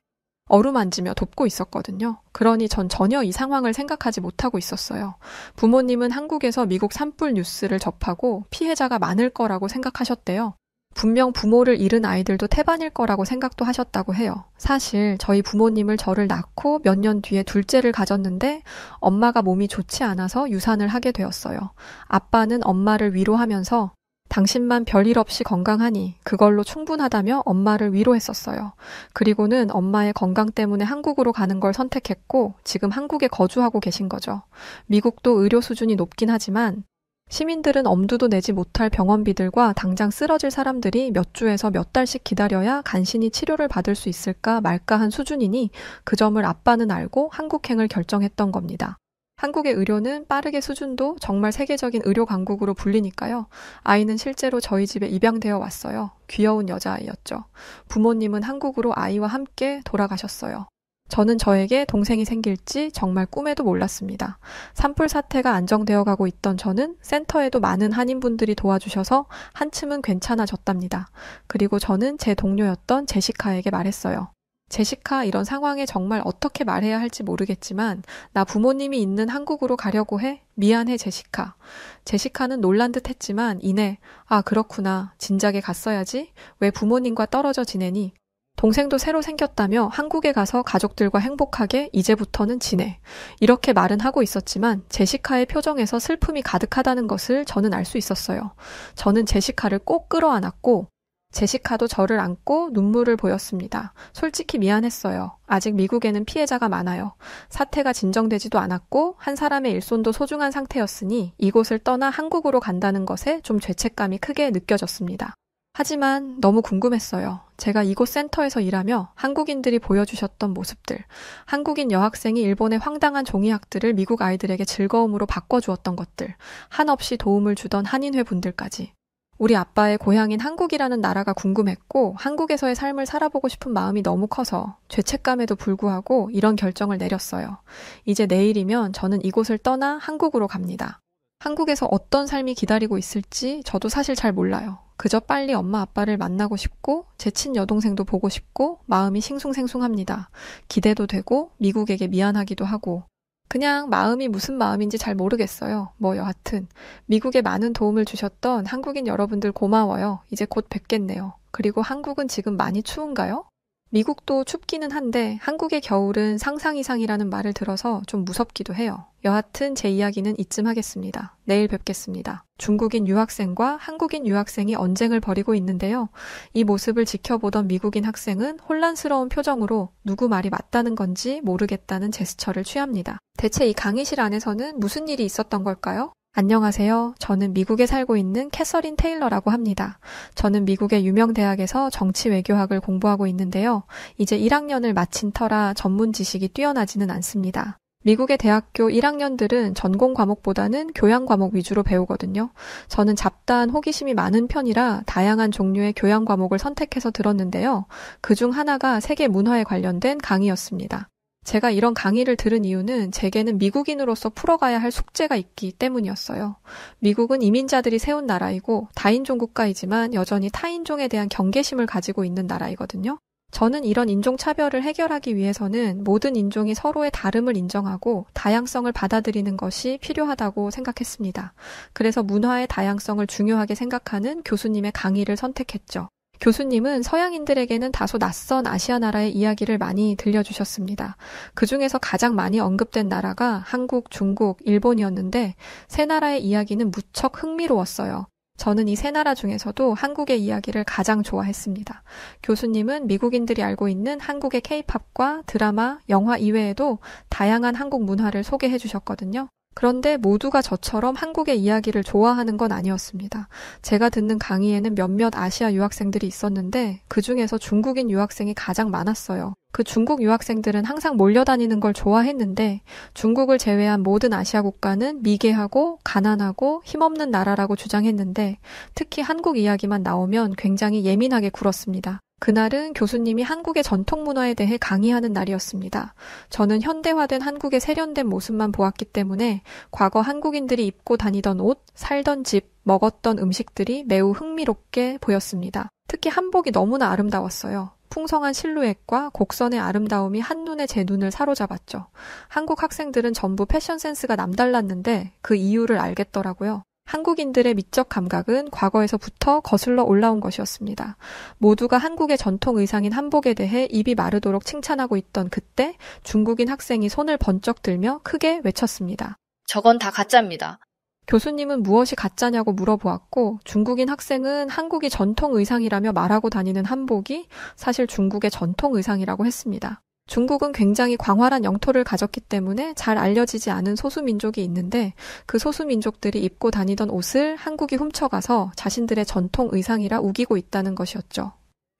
어루만지며 돕고 있었거든요. 그러니 전 전혀 이 상황을 생각하지 못하고 있었어요. 부모님은 한국에서 미국 산불 뉴스를 접하고 피해자가 많을 거라고 생각하셨대요. 분명 부모를 잃은 아이들도 태반일 거라고 생각도 하셨다고 해요. 사실 저희 부모님을 저를 낳고 몇 년 뒤에 둘째를 가졌는데 엄마가 몸이 좋지 않아서 유산을 하게 되었어요. 아빠는 엄마를 위로하면서 당신만 별일 없이 건강하니 그걸로 충분하다며 엄마를 위로했었어요. 그리고는 엄마의 건강 때문에 한국으로 가는 걸 선택했고 지금 한국에 거주하고 계신 거죠. 미국도 의료 수준이 높긴 하지만 시민들은 엄두도 내지 못할 병원비들과 당장 쓰러질 사람들이 몇 주에서 몇 달씩 기다려야 간신히 치료를 받을 수 있을까 말까 한 수준이니 그 점을 아빠는 알고 한국행을 결정했던 겁니다. 한국의 의료는 빠르게 수준도 정말 세계적인 의료 강국으로 불리니까요. 아이는 실제로 저희 집에 입양되어 왔어요. 귀여운 여자아이였죠. 부모님은 한국으로 아이와 함께 돌아가셨어요. 저는 저에게 동생이 생길지 정말 꿈에도 몰랐습니다. 산불 사태가 안정되어 가고 있던 저는 센터에도 많은 한인분들이 도와주셔서 한층은 괜찮아졌답니다. 그리고 저는 제 동료였던 제시카에게 말했어요. 제시카, 이런 상황에 정말 어떻게 말해야 할지 모르겠지만 나 부모님이 있는 한국으로 가려고 해. 미안해, 제시카. 제시카는 놀란 듯 했지만 이내 아, 그렇구나. 진작에 갔어야지. 왜 부모님과 떨어져 지내니? 동생도 새로 생겼다며 한국에 가서 가족들과 행복하게 이제부터는 지내. 이렇게 말은 하고 있었지만 제시카의 표정에서 슬픔이 가득하다는 것을 저는 알 수 있었어요. 저는 제시카를 꼭 끌어안았고 제시카도 저를 안고 눈물을 보였습니다. 솔직히 미안했어요. 아직 미국에는 피해자가 많아요. 사태가 진정되지도 않았고 한 사람의 일손도 소중한 상태였으니 이곳을 떠나 한국으로 간다는 것에 좀 죄책감이 크게 느껴졌습니다. 하지만 너무 궁금했어요. 제가 이곳 센터에서 일하며 한국인들이 보여주셨던 모습들, 한국인 여학생이 일본의 황당한 종이학들을 미국 아이들에게 즐거움으로 바꿔주었던 것들, 한없이 도움을 주던 한인회 분들까지. 우리 아빠의 고향인 한국이라는 나라가 궁금했고 한국에서의 삶을 살아보고 싶은 마음이 너무 커서 죄책감에도 불구하고 이런 결정을 내렸어요. 이제 내일이면 저는 이곳을 떠나 한국으로 갑니다. 한국에서 어떤 삶이 기다리고 있을지 저도 사실 잘 몰라요. 그저 빨리 엄마 아빠를 만나고 싶고 제 친여동생도 보고 싶고 마음이 싱숭생숭합니다. 기대도 되고 미국에게 미안하기도 하고 그냥 마음이 무슨 마음인지 잘 모르겠어요. 뭐 여하튼 미국에 많은 도움을 주셨던 한국인 여러분들 고마워요. 이제 곧 뵙겠네요. 그리고 한국은 지금 많이 추운가요? 미국도 춥기는 한데 한국의 겨울은 상상 이상이라는 말을 들어서 좀 무섭기도 해요. 여하튼 제 이야기는 이쯤 하겠습니다. 내일 뵙겠습니다. 중국인 유학생과 한국인 유학생이 언쟁을 벌이고 있는데요. 이 모습을 지켜보던 미국인 학생은 혼란스러운 표정으로 누구 말이 맞다는 건지 모르겠다는 제스처를 취합니다. 대체 이 강의실 안에서는 무슨 일이 있었던 걸까요? 안녕하세요. 저는 미국에 살고 있는 캐서린 테일러라고 합니다. 저는 미국의 유명 대학에서 정치 외교학을 공부하고 있는데요. 이제 1학년을 마친 터라 전문 지식이 뛰어나지는 않습니다. 미국의 대학교 1학년들은 전공 과목보다는 교양 과목 위주로 배우거든요. 저는 잡다한 호기심이 많은 편이라 다양한 종류의 교양 과목을 선택해서 들었는데요. 그중 하나가 세계 문화에 관련된 강의였습니다. 제가 이런 강의를 들은 이유는 제게는 미국인으로서 풀어가야 할 숙제가 있기 때문이었어요. 미국은 이민자들이 세운 나라이고 다인종 국가이지만 여전히 타인종에 대한 경계심을 가지고 있는 나라이거든요. 저는 이런 인종차별을 해결하기 위해서는 모든 인종이 서로의 다름을 인정하고 다양성을 받아들이는 것이 필요하다고 생각했습니다. 그래서 문화의 다양성을 중요하게 생각하는 교수님의 강의를 선택했죠. 교수님은 서양인들에게는 다소 낯선 아시아 나라의 이야기를 많이 들려주셨습니다. 그 중에서 가장 많이 언급된 나라가 한국, 중국, 일본이었는데 세 나라의 이야기는 무척 흥미로웠어요. 저는 이 세 나라 중에서도 한국의 이야기를 가장 좋아했습니다. 교수님은 미국인들이 알고 있는 한국의 K-팝과 드라마, 영화 이외에도 다양한 한국 문화를 소개해 주셨거든요. 그런데 모두가 저처럼 한국의 이야기를 좋아하는 건 아니었습니다. 제가 듣는 강의에는 몇몇 아시아 유학생들이 있었는데 그 중에서 중국인 유학생이 가장 많았어요. 그 중국 유학생들은 항상 몰려다니는 걸 좋아했는데 중국을 제외한 모든 아시아 국가는 미개하고 가난하고 힘없는 나라라고 주장했는데 특히 한국 이야기만 나오면 굉장히 예민하게 굴었습니다. 그날은 교수님이 한국의 전통 문화에 대해 강의하는 날이었습니다. 저는 현대화된 한국의 세련된 모습만 보았기 때문에 과거 한국인들이 입고 다니던 옷, 살던 집, 먹었던 음식들이 매우 흥미롭게 보였습니다. 특히 한복이 너무나 아름다웠어요. 풍성한 실루엣과 곡선의 아름다움이 한눈에 제 눈을 사로잡았죠. 한국 학생들은 전부 패션 센스가 남달랐는데 그 이유를 알겠더라고요. 한국인들의 미적 감각은 과거에서부터 거슬러 올라온 것이었습니다. 모두가 한국의 전통 의상인 한복에 대해 입이 마르도록 칭찬하고 있던 그때 중국인 학생이 손을 번쩍 들며 크게 외쳤습니다. 저건 다 가짜입니다. 교수님은 무엇이 가짜냐고 물어보았고 중국인 학생은 한국이 전통 의상이라며 말하고 다니는 한복이 사실 중국의 전통 의상이라고 했습니다. 중국은 굉장히 광활한 영토를 가졌기 때문에 잘 알려지지 않은 소수민족이 있는데 그 소수민족들이 입고 다니던 옷을 한국이 훔쳐가서 자신들의 전통 의상이라 우기고 있다는 것이었죠.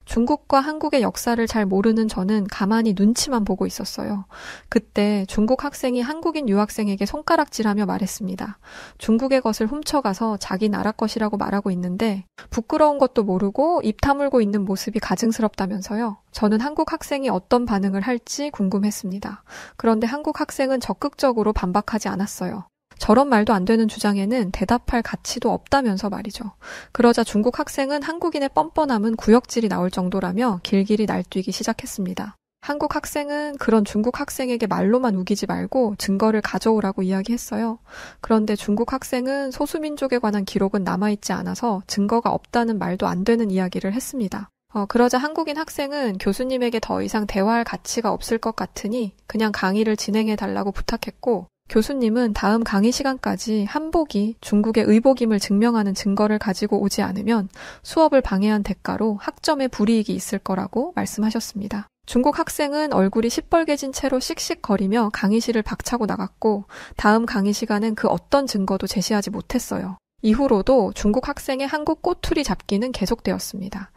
중국과 한국의 역사를 잘 모르는 저는 가만히 눈치만 보고 있었어요. 그때 중국 학생이 한국인 유학생에게 손가락질하며 말했습니다. 중국의 것을 훔쳐가서 자기 나라 것이라고 말하고 있는데 부끄러운 것도 모르고 입 다물고 있는 모습이 가증스럽다면서요. 저는 한국 학생이 어떤 반응을 할지 궁금했습니다. 그런데 한국 학생은 적극적으로 반박하지 않았어요. 저런 말도 안 되는 주장에는 대답할 가치도 없다면서 말이죠. 그러자 중국 학생은 한국인의 뻔뻔함은 구역질이 나올 정도라며 길길이 날뛰기 시작했습니다. 한국 학생은 그런 중국 학생에게 말로만 우기지 말고 증거를 가져오라고 이야기했어요. 그런데 중국 학생은 소수민족에 관한 기록은 남아있지 않아서 증거가 없다는 말도 안 되는 이야기를 했습니다. 그러자 한국인 학생은 교수님에게 더 이상 대화할 가치가 없을 것 같으니 그냥 강의를 진행해 달라고 부탁했고 교수님은 다음 강의 시간까지 한복이 중국의 의복임을 증명하는 증거를 가지고 오지 않으면 수업을 방해한 대가로 학점에 불이익이 있을 거라고 말씀하셨습니다. 중국 학생은 얼굴이 시뻘개진 채로 씩씩거리며 강의실을 박차고 나갔고 다음 강의 시간엔 그 어떤 증거도 제시하지 못했어요. 이후로도 중국 학생의 한국 꼬투리 잡기는 계속되었습니다.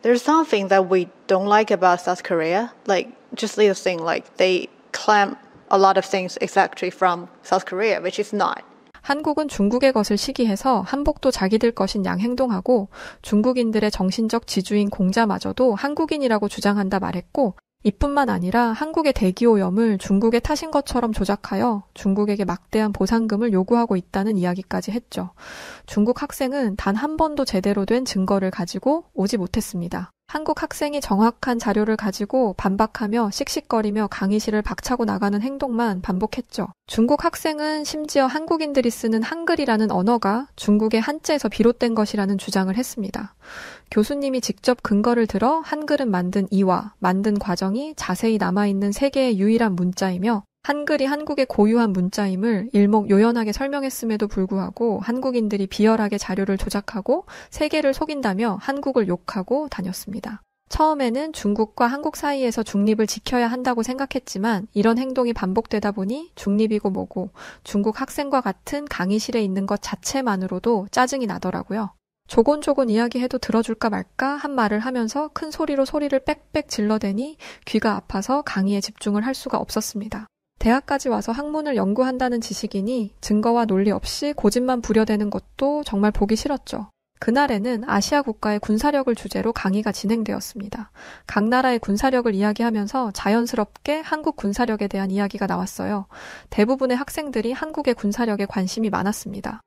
There's something that we don't like about South Korea. Like, just little thing, like they claim a lot of things exactly from South Korea, which is not. 한국은 중국의 것을 시기해서 한복도 자기들 것인 양 행동하고 중국인들의 정신적 지주인 공자마저도 한국인이라고 주장한다 말했고 이뿐만 아니라 한국의 대기오염을 중국의 탓인 것처럼 조작하여 중국에게 막대한 보상금을 요구하고 있다는 이야기까지 했죠. 중국 학생은 단 한 번도 제대로 된 증거를 가지고 오지 못했습니다. 한국 학생이 정확한 자료를 가지고 반박하며 씩씩거리며 강의실을 박차고 나가는 행동만 반복했죠. 중국 학생은 심지어 한국인들이 쓰는 한글이라는 언어가 중국의 한자에서 비롯된 것이라는 주장을 했습니다. 교수님이 직접 근거를 들어 한글은 만든 이와 만든 과정이 자세히 남아있는 세계의 유일한 문자이며 한글이 한국의 고유한 문자임을 일목요연하게 설명했음에도 불구하고 한국인들이 비열하게 자료를 조작하고 세계를 속인다며 한국을 욕하고 다녔습니다. 처음에는 중국과 한국 사이에서 중립을 지켜야 한다고 생각했지만 이런 행동이 반복되다 보니 중립이고 뭐고 중국 학생과 같은 강의실에 있는 것 자체만으로도 짜증이 나더라고요. 조곤조곤 이야기해도 들어줄까 말까 한 말을 하면서 큰 소리로 소리를 빽빽 질러대니 귀가 아파서 강의에 집중을 할 수가 없었습니다. 대학까지 와서 학문을 연구한다는 지식이니 증거와 논리 없이 고집만 부려대는 것도 정말 보기 싫었죠. 그날에는 아시아 국가의 군사력을 주제로 강의가 진행되었습니다. 각 나라의 군사력을 이야기하면서 자연스럽게 한국 군사력에 대한 이야기가 나왔어요. 대부분의 학생들이 한국의 군사력에 관심이 많았습니다.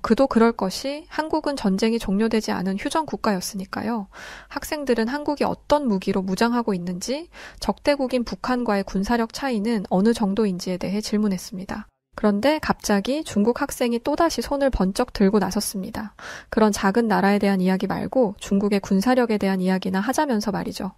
그도 그럴 것이 한국은 전쟁이 종료되지 않은 휴전 국가였으니까요. 학생들은 한국이 어떤 무기로 무장하고 있는지, 적대국인 북한과의 군사력 차이는 어느 정도인지에 대해 질문했습니다. 그런데 갑자기 중국 학생이 또다시 손을 번쩍 들고 나섰습니다. 그런 작은 나라에 대한 이야기 말고 중국의 군사력에 대한 이야기나 하자면서 말이죠.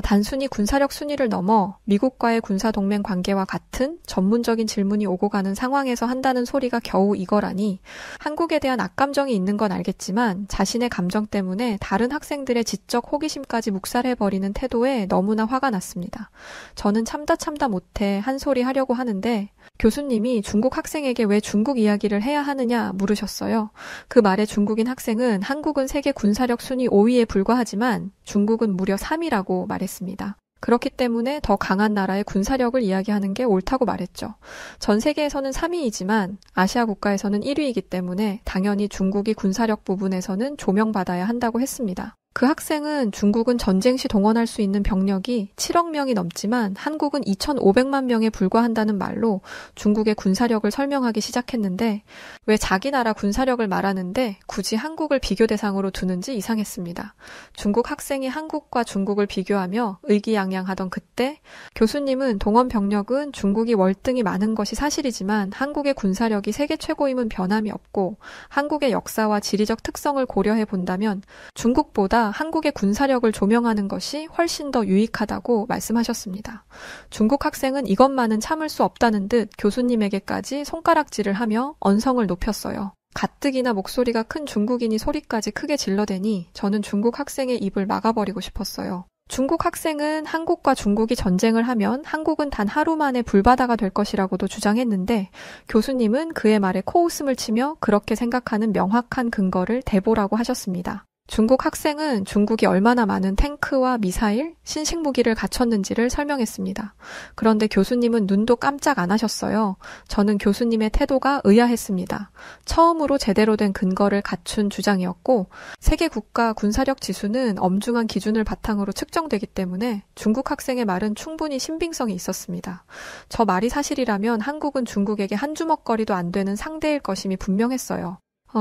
단순히 군사력 순위를 넘어 미국과의 군사동맹 관계와 같은 전문적인 질문이 오고 가는 상황에서 한다는 소리가 겨우 이거라니 한국에 대한 악감정이 있는 건 알겠지만 자신의 감정 때문에 다른 학생들의 지적 호기심까지 묵살해버리는 태도에 너무나 화가 났습니다. 저는 참다 못해 한 소리 하려고 하는데 교수님이 중국 학생에게 왜 중국 이야기를 해야 하느냐 물으셨어요. 그 말에 중국인 학생은 한국은 세계 군사력 순위 5위에 불과하지만 중국은 무려 3위라고 말했습니다. 그렇기 때문에 더 강한 나라의 군사력을 이야기하는 게 옳다고 말했죠. 전 세계에서는 3위이지만 아시아 국가에서는 1위이기 때문에 당연히 중국이 군사력 부분에서는 조명받아야 한다고 했습니다. 그 학생은 중국은 전쟁 시 동원할 수 있는 병력이 7억 명이 넘지만 한국은 2,500만 명에 불과한다는 말로 중국의 군사력을 설명하기 시작했는데 왜 자기 나라 군사력을 말하는데 굳이 한국을 비교 대상으로 두는지 이상했습니다. 중국 학생이 한국과 중국을 비교하며 의기양양하던 그때 교수님은 동원 병력은 중국이 월등히 많은 것이 사실이지만 한국의 군사력이 세계 최고임은 변함이 없고 한국의 역사와 지리적 특성을 고려해 본다면 중국보다 한국의 군사력을 조명하는 것이 훨씬 더 유익하다고 말씀하셨습니다. 중국 학생은 이것만은 참을 수 없다는 듯 교수님에게까지 손가락질을 하며 언성을 높였어요. 가뜩이나 목소리가 큰 중국인이 소리까지 크게 질러대니 저는 중국 학생의 입을 막아버리고 싶었어요. 중국 학생은 한국과 중국이 전쟁을 하면 한국은 단 하루 만에 불바다가 될 것이라고도 주장했는데 교수님은 그의 말에 코웃음을 치며 그렇게 생각하는 명확한 근거를 대보라고 하셨습니다. 중국 학생은 중국이 얼마나 많은 탱크와 미사일, 신식무기를 갖췄는지를 설명했습니다. 그런데 교수님은 눈도 깜짝 안 하셨어요. 저는 교수님의 태도가 의아했습니다. 처음으로 제대로 된 근거를 갖춘 주장이었고 세계 국가 군사력 지수는 엄중한 기준을 바탕으로 측정되기 때문에 중국 학생의 말은 충분히 신빙성이 있었습니다. 저 말이 사실이라면 한국은 중국에게 한 주먹거리도 안 되는 상대일 것임이 분명했어요.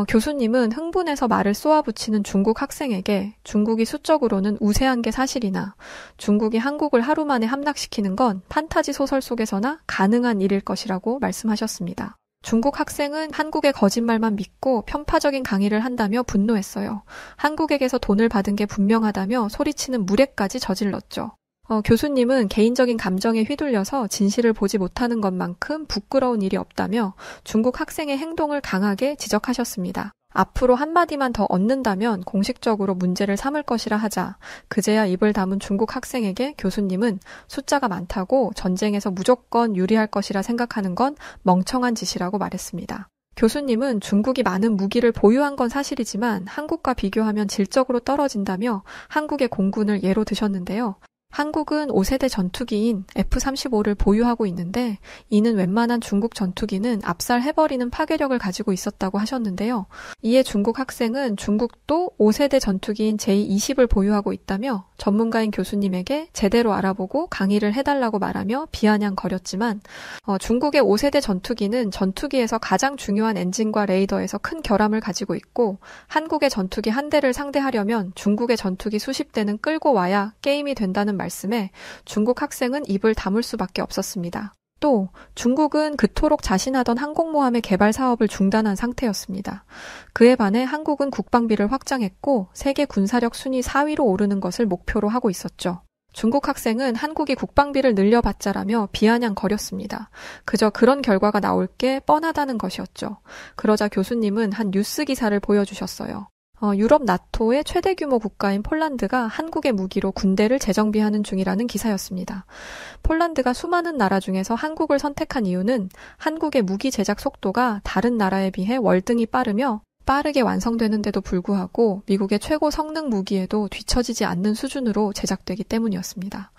교수님은 흥분해서 말을 쏘아붙이는 중국 학생에게 중국이 수적으로는 우세한 게 사실이나 중국이 한국을 하루 만에 함락시키는 건 판타지 소설 속에서나 가능한 일일 것이라고 말씀하셨습니다. 중국 학생은 한국의 거짓말만 믿고 편파적인 강의를 한다며 분노했어요. 한국에게서 돈을 받은 게 분명하다며 소리치는 무례까지 저질렀죠. 교수님은 개인적인 감정에 휘둘려서 진실을 보지 못하는 것만큼 부끄러운 일이 없다며 중국 학생의 행동을 강하게 지적하셨습니다. 앞으로 한마디만 더 얻는다면 공식적으로 문제를 삼을 것이라 하자 그제야 입을 다문 중국 학생에게 교수님은 숫자가 많다고 전쟁에서 무조건 유리할 것이라 생각하는 건 멍청한 짓이라고 말했습니다. 교수님은 중국이 많은 무기를 보유한 건 사실이지만 한국과 비교하면 질적으로 떨어진다며 한국의 공군을 예로 드셨는데요. 한국은 5세대 전투기인 F-35를 보유하고 있는데 이는 웬만한 중국 전투기는 압살해버리는 파괴력을 가지고 있었다고 하셨는데요. 이에 중국 학생은 중국도 5세대 전투기인 J-20을 보유하고 있다며 전문가인 교수님에게 제대로 알아보고 강의를 해달라고 말하며 비아냥거렸지만 중국의 5세대 전투기는 전투기에서 가장 중요한 엔진과 레이더에서 큰 결함을 가지고 있고 한국의 전투기 한 대를 상대하려면 중국의 전투기 수십 대는 끌고 와야 게임이 된다는 말씀에 중국 학생은 입을 다물 수밖에 없었습니다. 또 중국은 그토록 자신하던 항공모함의 개발 사업을 중단한 상태였습니다. 그에 반해 한국은 국방비를 확장했고 세계 군사력 순위 4위로 오르는 것을 목표로 하고 있었죠. 중국 학생은 한국이 국방비를 늘려봤자라며 비아냥거렸습니다. 그저 그런 결과가 나올 게 뻔하다는 것이었죠. 그러자 교수님은 한 뉴스 기사를 보여주셨어요. 유럽 나토의 최대 규모 국가인 폴란드가 한국의 무기로 군대를 재정비하는 중이라는 기사였습니다. 폴란드가 수많은 나라 중에서 한국을 선택한 이유는 한국의 무기 제작 속도가 다른 나라에 비해 월등히 빠르며 빠르게 완성되는데도 불구하고 미국의 최고 성능 무기에도 뒤처지지 않는 수준으로 제작되기 때문이었습니다.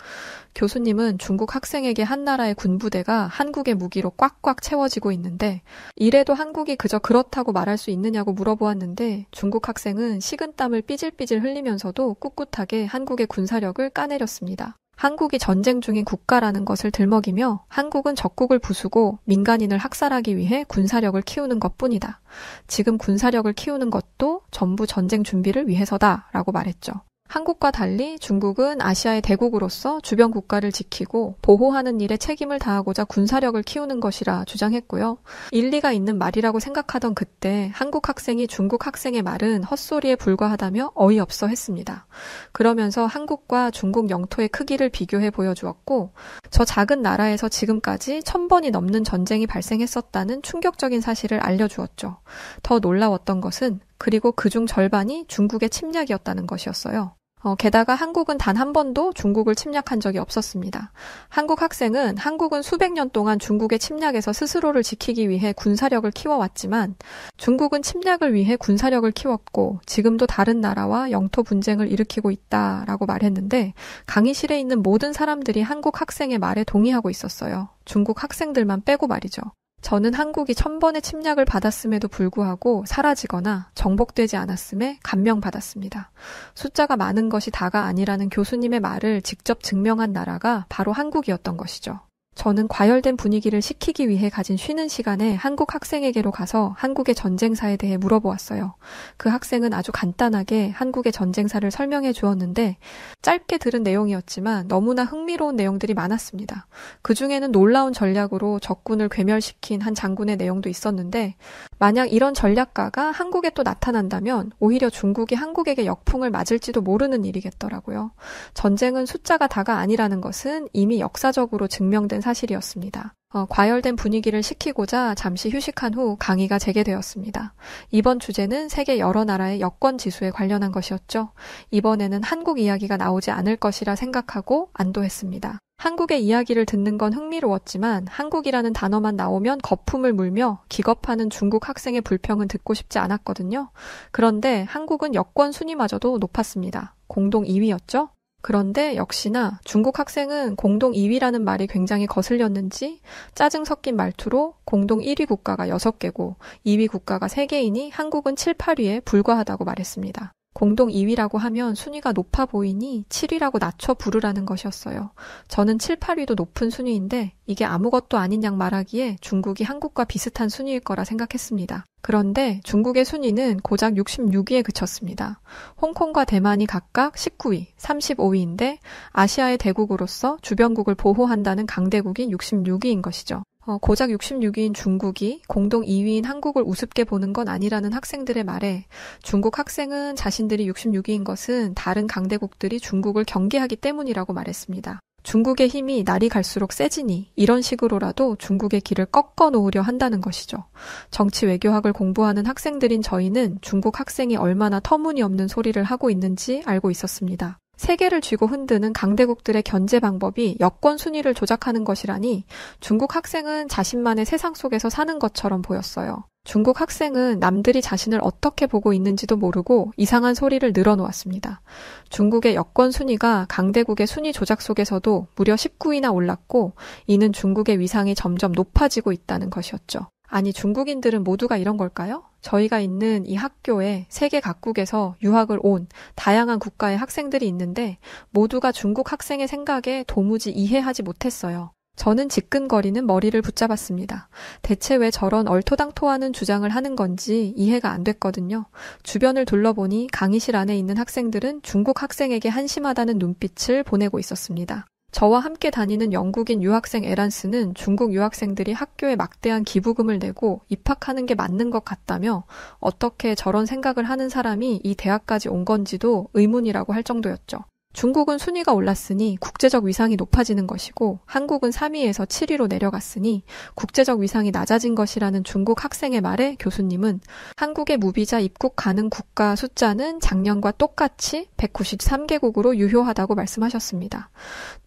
교수님은 중국 학생에게 한 나라의 군부대가 한국의 무기로 꽉꽉 채워지고 있는데 이래도 한국이 그저 그렇다고 말할 수 있느냐고 물어보았는데 중국 학생은 식은땀을 삐질삐질 흘리면서도 꿋꿋하게 한국의 군사력을 까내렸습니다. 한국이 전쟁 중인 국가라는 것을 들먹이며 한국은 적국을 부수고 민간인을 학살하기 위해 군사력을 키우는 것뿐이다. 지금 군사력을 키우는 것도 전부 전쟁 준비를 위해서다라고 말했죠. 한국과 달리 중국은 아시아의 대국으로서 주변 국가를 지키고 보호하는 일에 책임을 다하고자 군사력을 키우는 것이라 주장했고요. 일리가 있는 말이라고 생각하던 그때 한국 학생이 중국 학생의 말은 헛소리에 불과하다며 어이없어 했습니다. 그러면서 한국과 중국 영토의 크기를 비교해 보여주었고 저 작은 나라에서 지금까지 1000번이 넘는 전쟁이 발생했었다는 충격적인 사실을 알려주었죠. 더 놀라웠던 것은 그리고 그중 절반이 중국의 침략이었다는 것이었어요. 게다가 한국은 단 한 번도 중국을 침략한 적이 없었습니다. 한국 학생은 한국은 수백 년 동안 중국의 침략에서 스스로를 지키기 위해 군사력을 키워왔지만 중국은 침략을 위해 군사력을 키웠고 지금도 다른 나라와 영토 분쟁을 일으키고 있다라고 말했는데 강의실에 있는 모든 사람들이 한국 학생의 말에 동의하고 있었어요. 중국 학생들만 빼고 말이죠. 저는 한국이 1000번의 침략을 받았음에도 불구하고 사라지거나 정복되지 않았음에 감명받았습니다. 숫자가 많은 것이 다가 아니라는 교수님의 말을 직접 증명한 나라가 바로 한국이었던 것이죠. 저는 과열된 분위기를 식히기 위해 가진 쉬는 시간에 한국 학생에게로 가서 한국의 전쟁사에 대해 물어보았어요. 그 학생은 아주 간단하게 한국의 전쟁사를 설명해 주었는데 짧게 들은 내용이었지만 너무나 흥미로운 내용들이 많았습니다. 그 중에는 놀라운 전략으로 적군을 괴멸시킨 한 장군의 내용도 있었는데 만약 이런 전략가가 한국에 또 나타난다면 오히려 중국이 한국에게 역풍을 맞을지도 모르는 일이겠더라고요. 전쟁은 숫자가 다가 아니라는 것은 이미 역사적으로 증명된 사실이었습니다. 과열된 분위기를 식히고자 잠시 휴식한 후 강의가 재개되었습니다. 이번 주제는 세계 여러 나라의 여권 지수에 관련한 것이었죠. 이번에는 한국 이야기가 나오지 않을 것이라 생각하고 안도했습니다. 한국의 이야기를 듣는 건 흥미로웠지만 한국이라는 단어만 나오면 거품을 물며 기겁하는 중국 학생의 불평은 듣고 싶지 않았거든요. 그런데 한국은 여권 순위마저도 높았습니다. 공동 2위였죠. 그런데 역시나 중국 학생은 공동 2위라는 말이 굉장히 거슬렸는지 짜증 섞인 말투로 공동 1위 국가가 6개고 2위 국가가 3개이니 한국은 7, 8위에 불과하다고 말했습니다. 공동 2위라고 하면 순위가 높아 보이니 7위라고 낮춰 부르라는 것이었어요. 저는 7, 8위도 높은 순위인데 이게 아무것도 아닌 양 말하기에 중국이 한국과 비슷한 순위일 거라 생각했습니다. 그런데 중국의 순위는 고작 66위에 그쳤습니다. 홍콩과 대만이 각각 19위, 35위인데 아시아의 대국으로서 주변국을 보호한다는 강대국이 66위인 것이죠. 고작 66위인 중국이 공동 2위인 한국을 우습게 보는 건 아니라는 학생들의 말에 중국 학생은 자신들이 66위인 것은 다른 강대국들이 중국을 경계하기 때문이라고 말했습니다. 중국의 힘이 날이 갈수록 세지니 이런 식으로라도 중국의 길을 꺾어 놓으려 한다는 것이죠. 정치 외교학을 공부하는 학생들인 저희는 중국 학생이 얼마나 터무니없는 소리를 하고 있는지 알고 있었습니다. 세계를 쥐고 흔드는 강대국들의 견제 방법이 여권 순위를 조작하는 것이라니 중국 학생은 자신만의 세상 속에서 사는 것처럼 보였어요. 중국 학생은 남들이 자신을 어떻게 보고 있는지도 모르고 이상한 소리를 늘어놓았습니다. 중국의 여권 순위가 강대국의 순위 조작 속에서도 무려 19위나 올랐고 이는 중국의 위상이 점점 높아지고 있다는 것이었죠. 아니 중국인들은 모두가 이런 걸까요? 저희가 있는 이 학교에 세계 각국에서 유학을 온 다양한 국가의 학생들이 있는데 모두가 중국 학생의 생각에 도무지 이해하지 못했어요. 저는 지끈거리는 머리를 붙잡았습니다. 대체 왜 저런 얼토당토하는 주장을 하는 건지 이해가 안 됐거든요. 주변을 둘러보니 강의실 안에 있는 학생들은 중국 학생에게 한심하다는 눈빛을 보내고 있었습니다. 저와 함께 다니는 영국인 유학생 에란스는 중국 유학생들이 학교에 막대한 기부금을 내고 입학하는 게 맞는 것 같다며 어떻게 저런 생각을 하는 사람이 이 대학까지 온 건지도 의문이라고 할 정도였죠. 중국은 순위가 올랐으니 국제적 위상이 높아지는 것이고 한국은 3위에서 7위로 내려갔으니 국제적 위상이 낮아진 것이라는 중국 학생의 말에 교수님은 한국의 무비자 입국 가능 국가 숫자는 작년과 똑같이 193개국으로 유효하다고 말씀하셨습니다.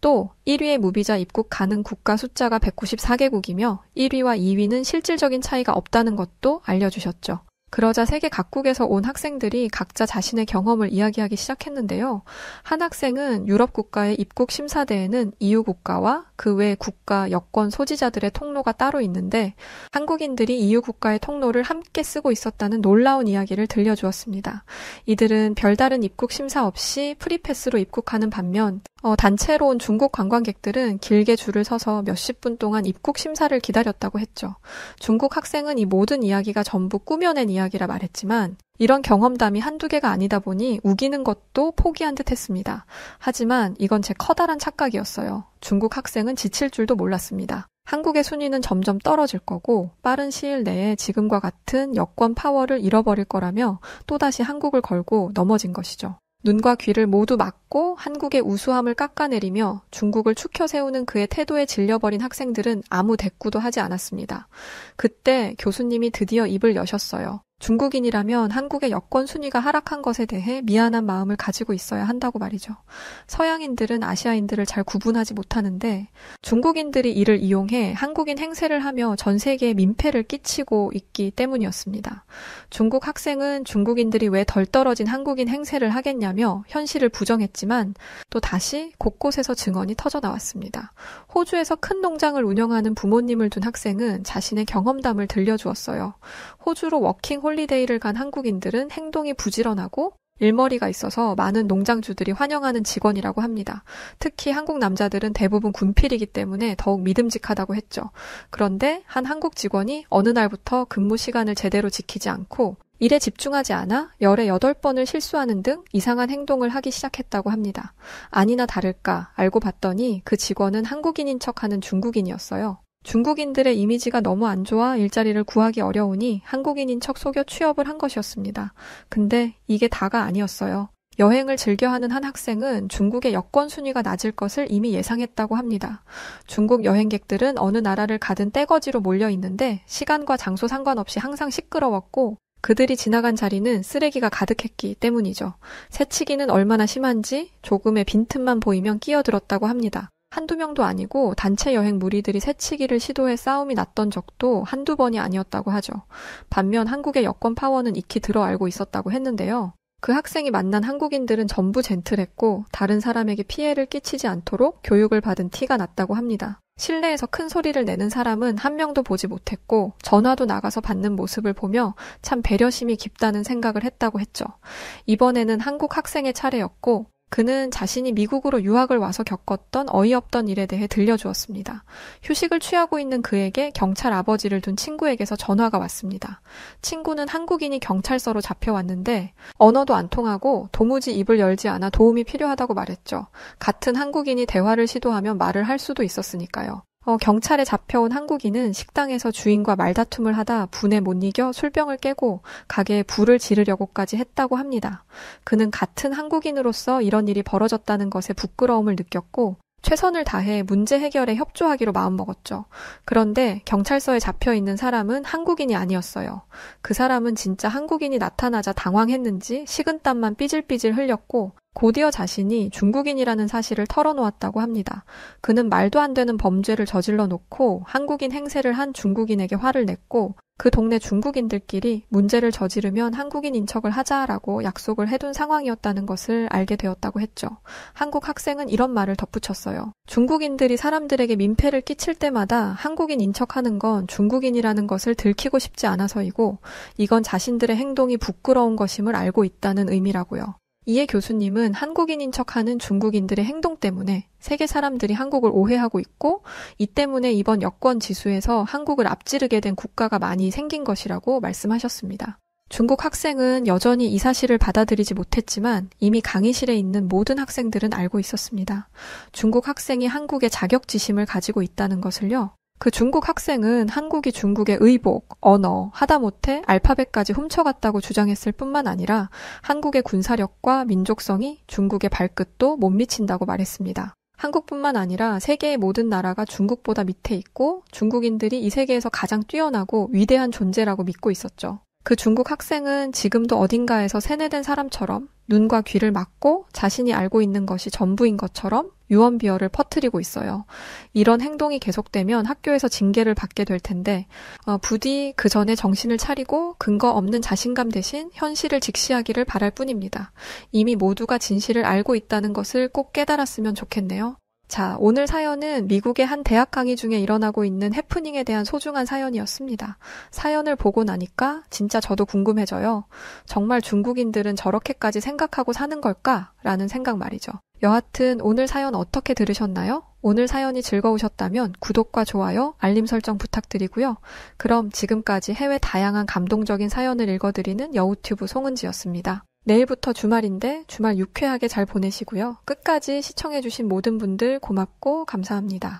또 1위의 무비자 입국 가능 국가 숫자가 194개국이며 1위와 2위는 실질적인 차이가 없다는 것도 알려주셨죠. 그러자 세계 각국에서 온 학생들이 각자 자신의 경험을 이야기하기 시작했는데요. 한 학생은 유럽 국가의 입국 심사대에는 EU 국가와 그 외 국가 여권 소지자들의 통로가 따로 있는데 한국인들이 EU 국가의 통로를 함께 쓰고 있었다는 놀라운 이야기를 들려주었습니다. 이들은 별다른 입국 심사 없이 프리패스로 입국하는 반면 단체로 온 중국 관광객들은 길게 줄을 서서 몇십 분 동안 입국 심사를 기다렸다고 했죠. 중국 학생은 이 모든 이야기가 전부 꾸며낸 이야기라 말했지만 이런 경험담이 한두 개가 아니다 보니 우기는 것도 포기한 듯 했습니다. 하지만 이건 제 커다란 착각이었어요. 중국 학생은 지칠 줄도 몰랐습니다. 한국의 순위는 점점 떨어질 거고 빠른 시일 내에 지금과 같은 여권 파워를 잃어버릴 거라며 또다시 한국을 걸고 넘어진 것이죠. 눈과 귀를 모두 막고 한국의 우수함을 깎아내리며 중국을 추켜 세우는 그의 태도에 질려버린 학생들은 아무 대꾸도 하지 않았습니다. 그때 교수님이 드디어 입을 여셨어요. 중국인이라면 한국의 여권 순위가 하락한 것에 대해 미안한 마음을 가지고 있어야 한다고 말이죠. 서양인들은 아시아인들을 잘 구분하지 못하는데 중국인들이 이를 이용해 한국인 행세를 하며 전 세계에 민폐를 끼치고 있기 때문이었습니다. 중국 학생은 중국인들이 왜 덜 떨어진 한국인 행세를 하겠냐며 현실을 부정했지만 또 다시 곳곳에서 증언이 터져 나왔습니다. 호주에서 큰 농장을 운영하는 부모님을 둔 학생은 자신의 경험담을 들려주었어요. 호주로 워킹 홀리데이를 간 한국인들은 행동이 부지런하고 일머리가 있어서 많은 농장주들이 환영하는 직원이라고 합니다. 특히 한국 남자들은 대부분 군필이기 때문에 더욱 믿음직하다고 했죠. 그런데 한 한국 직원이 어느 날부터 근무 시간을 제대로 지키지 않고 일에 집중하지 않아 열에 8번을 실수하는 등 이상한 행동을 하기 시작했다고 합니다. 아니나 다를까 알고 봤더니 그 직원은 한국인인 척하는 중국인이었어요. 중국인들의 이미지가 너무 안 좋아 일자리를 구하기 어려우니 한국인인 척 속여 취업을 한 것이었습니다. 근데 이게 다가 아니었어요. 여행을 즐겨하는 한 학생은 중국의 여권 순위가 낮을 것을 이미 예상했다고 합니다. 중국 여행객들은 어느 나라를 가든 떼거지로 몰려 있는데 시간과 장소 상관없이 항상 시끄러웠고 그들이 지나간 자리는 쓰레기가 가득했기 때문이죠. 새치기는 얼마나 심한지 조금의 빈틈만 보이면 끼어들었다고 합니다. 한두 명도 아니고 단체 여행 무리들이 새치기를 시도해 싸움이 났던 적도 한두 번이 아니었다고 하죠. 반면 한국의 여권 파워는 익히 들어 알고 있었다고 했는데요. 그 학생이 만난 한국인들은 전부 젠틀했고 다른 사람에게 피해를 끼치지 않도록 교육을 받은 티가 났다고 합니다. 실내에서 큰 소리를 내는 사람은 한 명도 보지 못했고 전화도 나가서 받는 모습을 보며 참 배려심이 깊다는 생각을 했다고 했죠. 이번에는 한국 학생의 차례였고 그는 자신이 미국으로 유학을 와서 겪었던 어이없던 일에 대해 들려주었습니다. 휴식을 취하고 있는 그에게 경찰 아버지를 둔 친구에게서 전화가 왔습니다. 친구는 한국인이 경찰서로 잡혀왔는데 언어도 안 통하고 도무지 입을 열지 않아 도움이 필요하다고 말했죠. 같은 한국인이 대화를 시도하면 말을 할 수도 있었으니까요. 경찰에 잡혀온 한국인은 식당에서 주인과 말다툼을 하다 분에 못 이겨 술병을 깨고 가게에 불을 지르려고까지 했다고 합니다. 그는 같은 한국인으로서 이런 일이 벌어졌다는 것에 부끄러움을 느꼈고 최선을 다해 문제 해결에 협조하기로 마음먹었죠. 그런데 경찰서에 잡혀있는 사람은 한국인이 아니었어요. 그 사람은 진짜 한국인이 나타나자 당황했는지 식은땀만 삐질삐질 흘렸고 곧이어 자신이 중국인이라는 사실을 털어놓았다고 합니다. 그는 말도 안 되는 범죄를 저질러 놓고 한국인 행세를 한 중국인에게 화를 냈고 그 동네 중국인들끼리 문제를 저지르면 한국인 인척을 하자라고 약속을 해둔 상황이었다는 것을 알게 되었다고 했죠. 한국 학생은 이런 말을 덧붙였어요. 중국인들이 사람들에게 민폐를 끼칠 때마다 한국인 인척하는 건 중국인이라는 것을 들키고 싶지 않아서이고 이건 자신들의 행동이 부끄러운 것임을 알고 있다는 의미라고요. 이에 교수님은 한국인인 척하는 중국인들의 행동 때문에 세계 사람들이 한국을 오해하고 있고 이 때문에 이번 여권 지수에서 한국을 앞지르게 된 국가가 많이 생긴 것이라고 말씀하셨습니다. 중국 학생은 여전히 이 사실을 받아들이지 못했지만 이미 강의실에 있는 모든 학생들은 알고 있었습니다. 중국 학생이 한국의 자격지심을 가지고 있다는 것을요. 그 중국 학생은 한국이 중국의 의복, 언어, 하다못해 알파벳까지 훔쳐갔다고 주장했을 뿐만 아니라 한국의 군사력과 민족성이 중국의 발끝도 못 미친다고 말했습니다. 한국뿐만 아니라 세계의 모든 나라가 중국보다 밑에 있고 중국인들이 이 세계에서 가장 뛰어나고 위대한 존재라고 믿고 있었죠. 그 중국 학생은 지금도 어딘가에서 세뇌된 사람처럼 눈과 귀를 막고 자신이 알고 있는 것이 전부인 것처럼 유언비어를 퍼뜨리고 있어요. 이런 행동이 계속되면 학교에서 징계를 받게 될 텐데 부디 그 전에 정신을 차리고 근거 없는 자신감 대신 현실을 직시하기를 바랄 뿐입니다. 이미 모두가 진실을 알고 있다는 것을 꼭 깨달았으면 좋겠네요. 자, 오늘 사연은 미국의 한 대학 강의 중에 일어나고 있는 해프닝에 대한 소중한 사연이었습니다. 사연을 보고 나니까 진짜 저도 궁금해져요. 정말 중국인들은 저렇게까지 생각하고 사는 걸까? 라는 생각 말이죠. 여하튼 오늘 사연 어떻게 들으셨나요? 오늘 사연이 즐거우셨다면 구독과 좋아요, 알림 설정 부탁드리고요. 그럼 지금까지 해외 다양한 감동적인 사연을 읽어드리는 여우튜브 송은지였습니다. 내일부터 주말인데 주말 유쾌하게 잘 보내시고요. 끝까지 시청해주신 모든 분들 고맙고 감사합니다.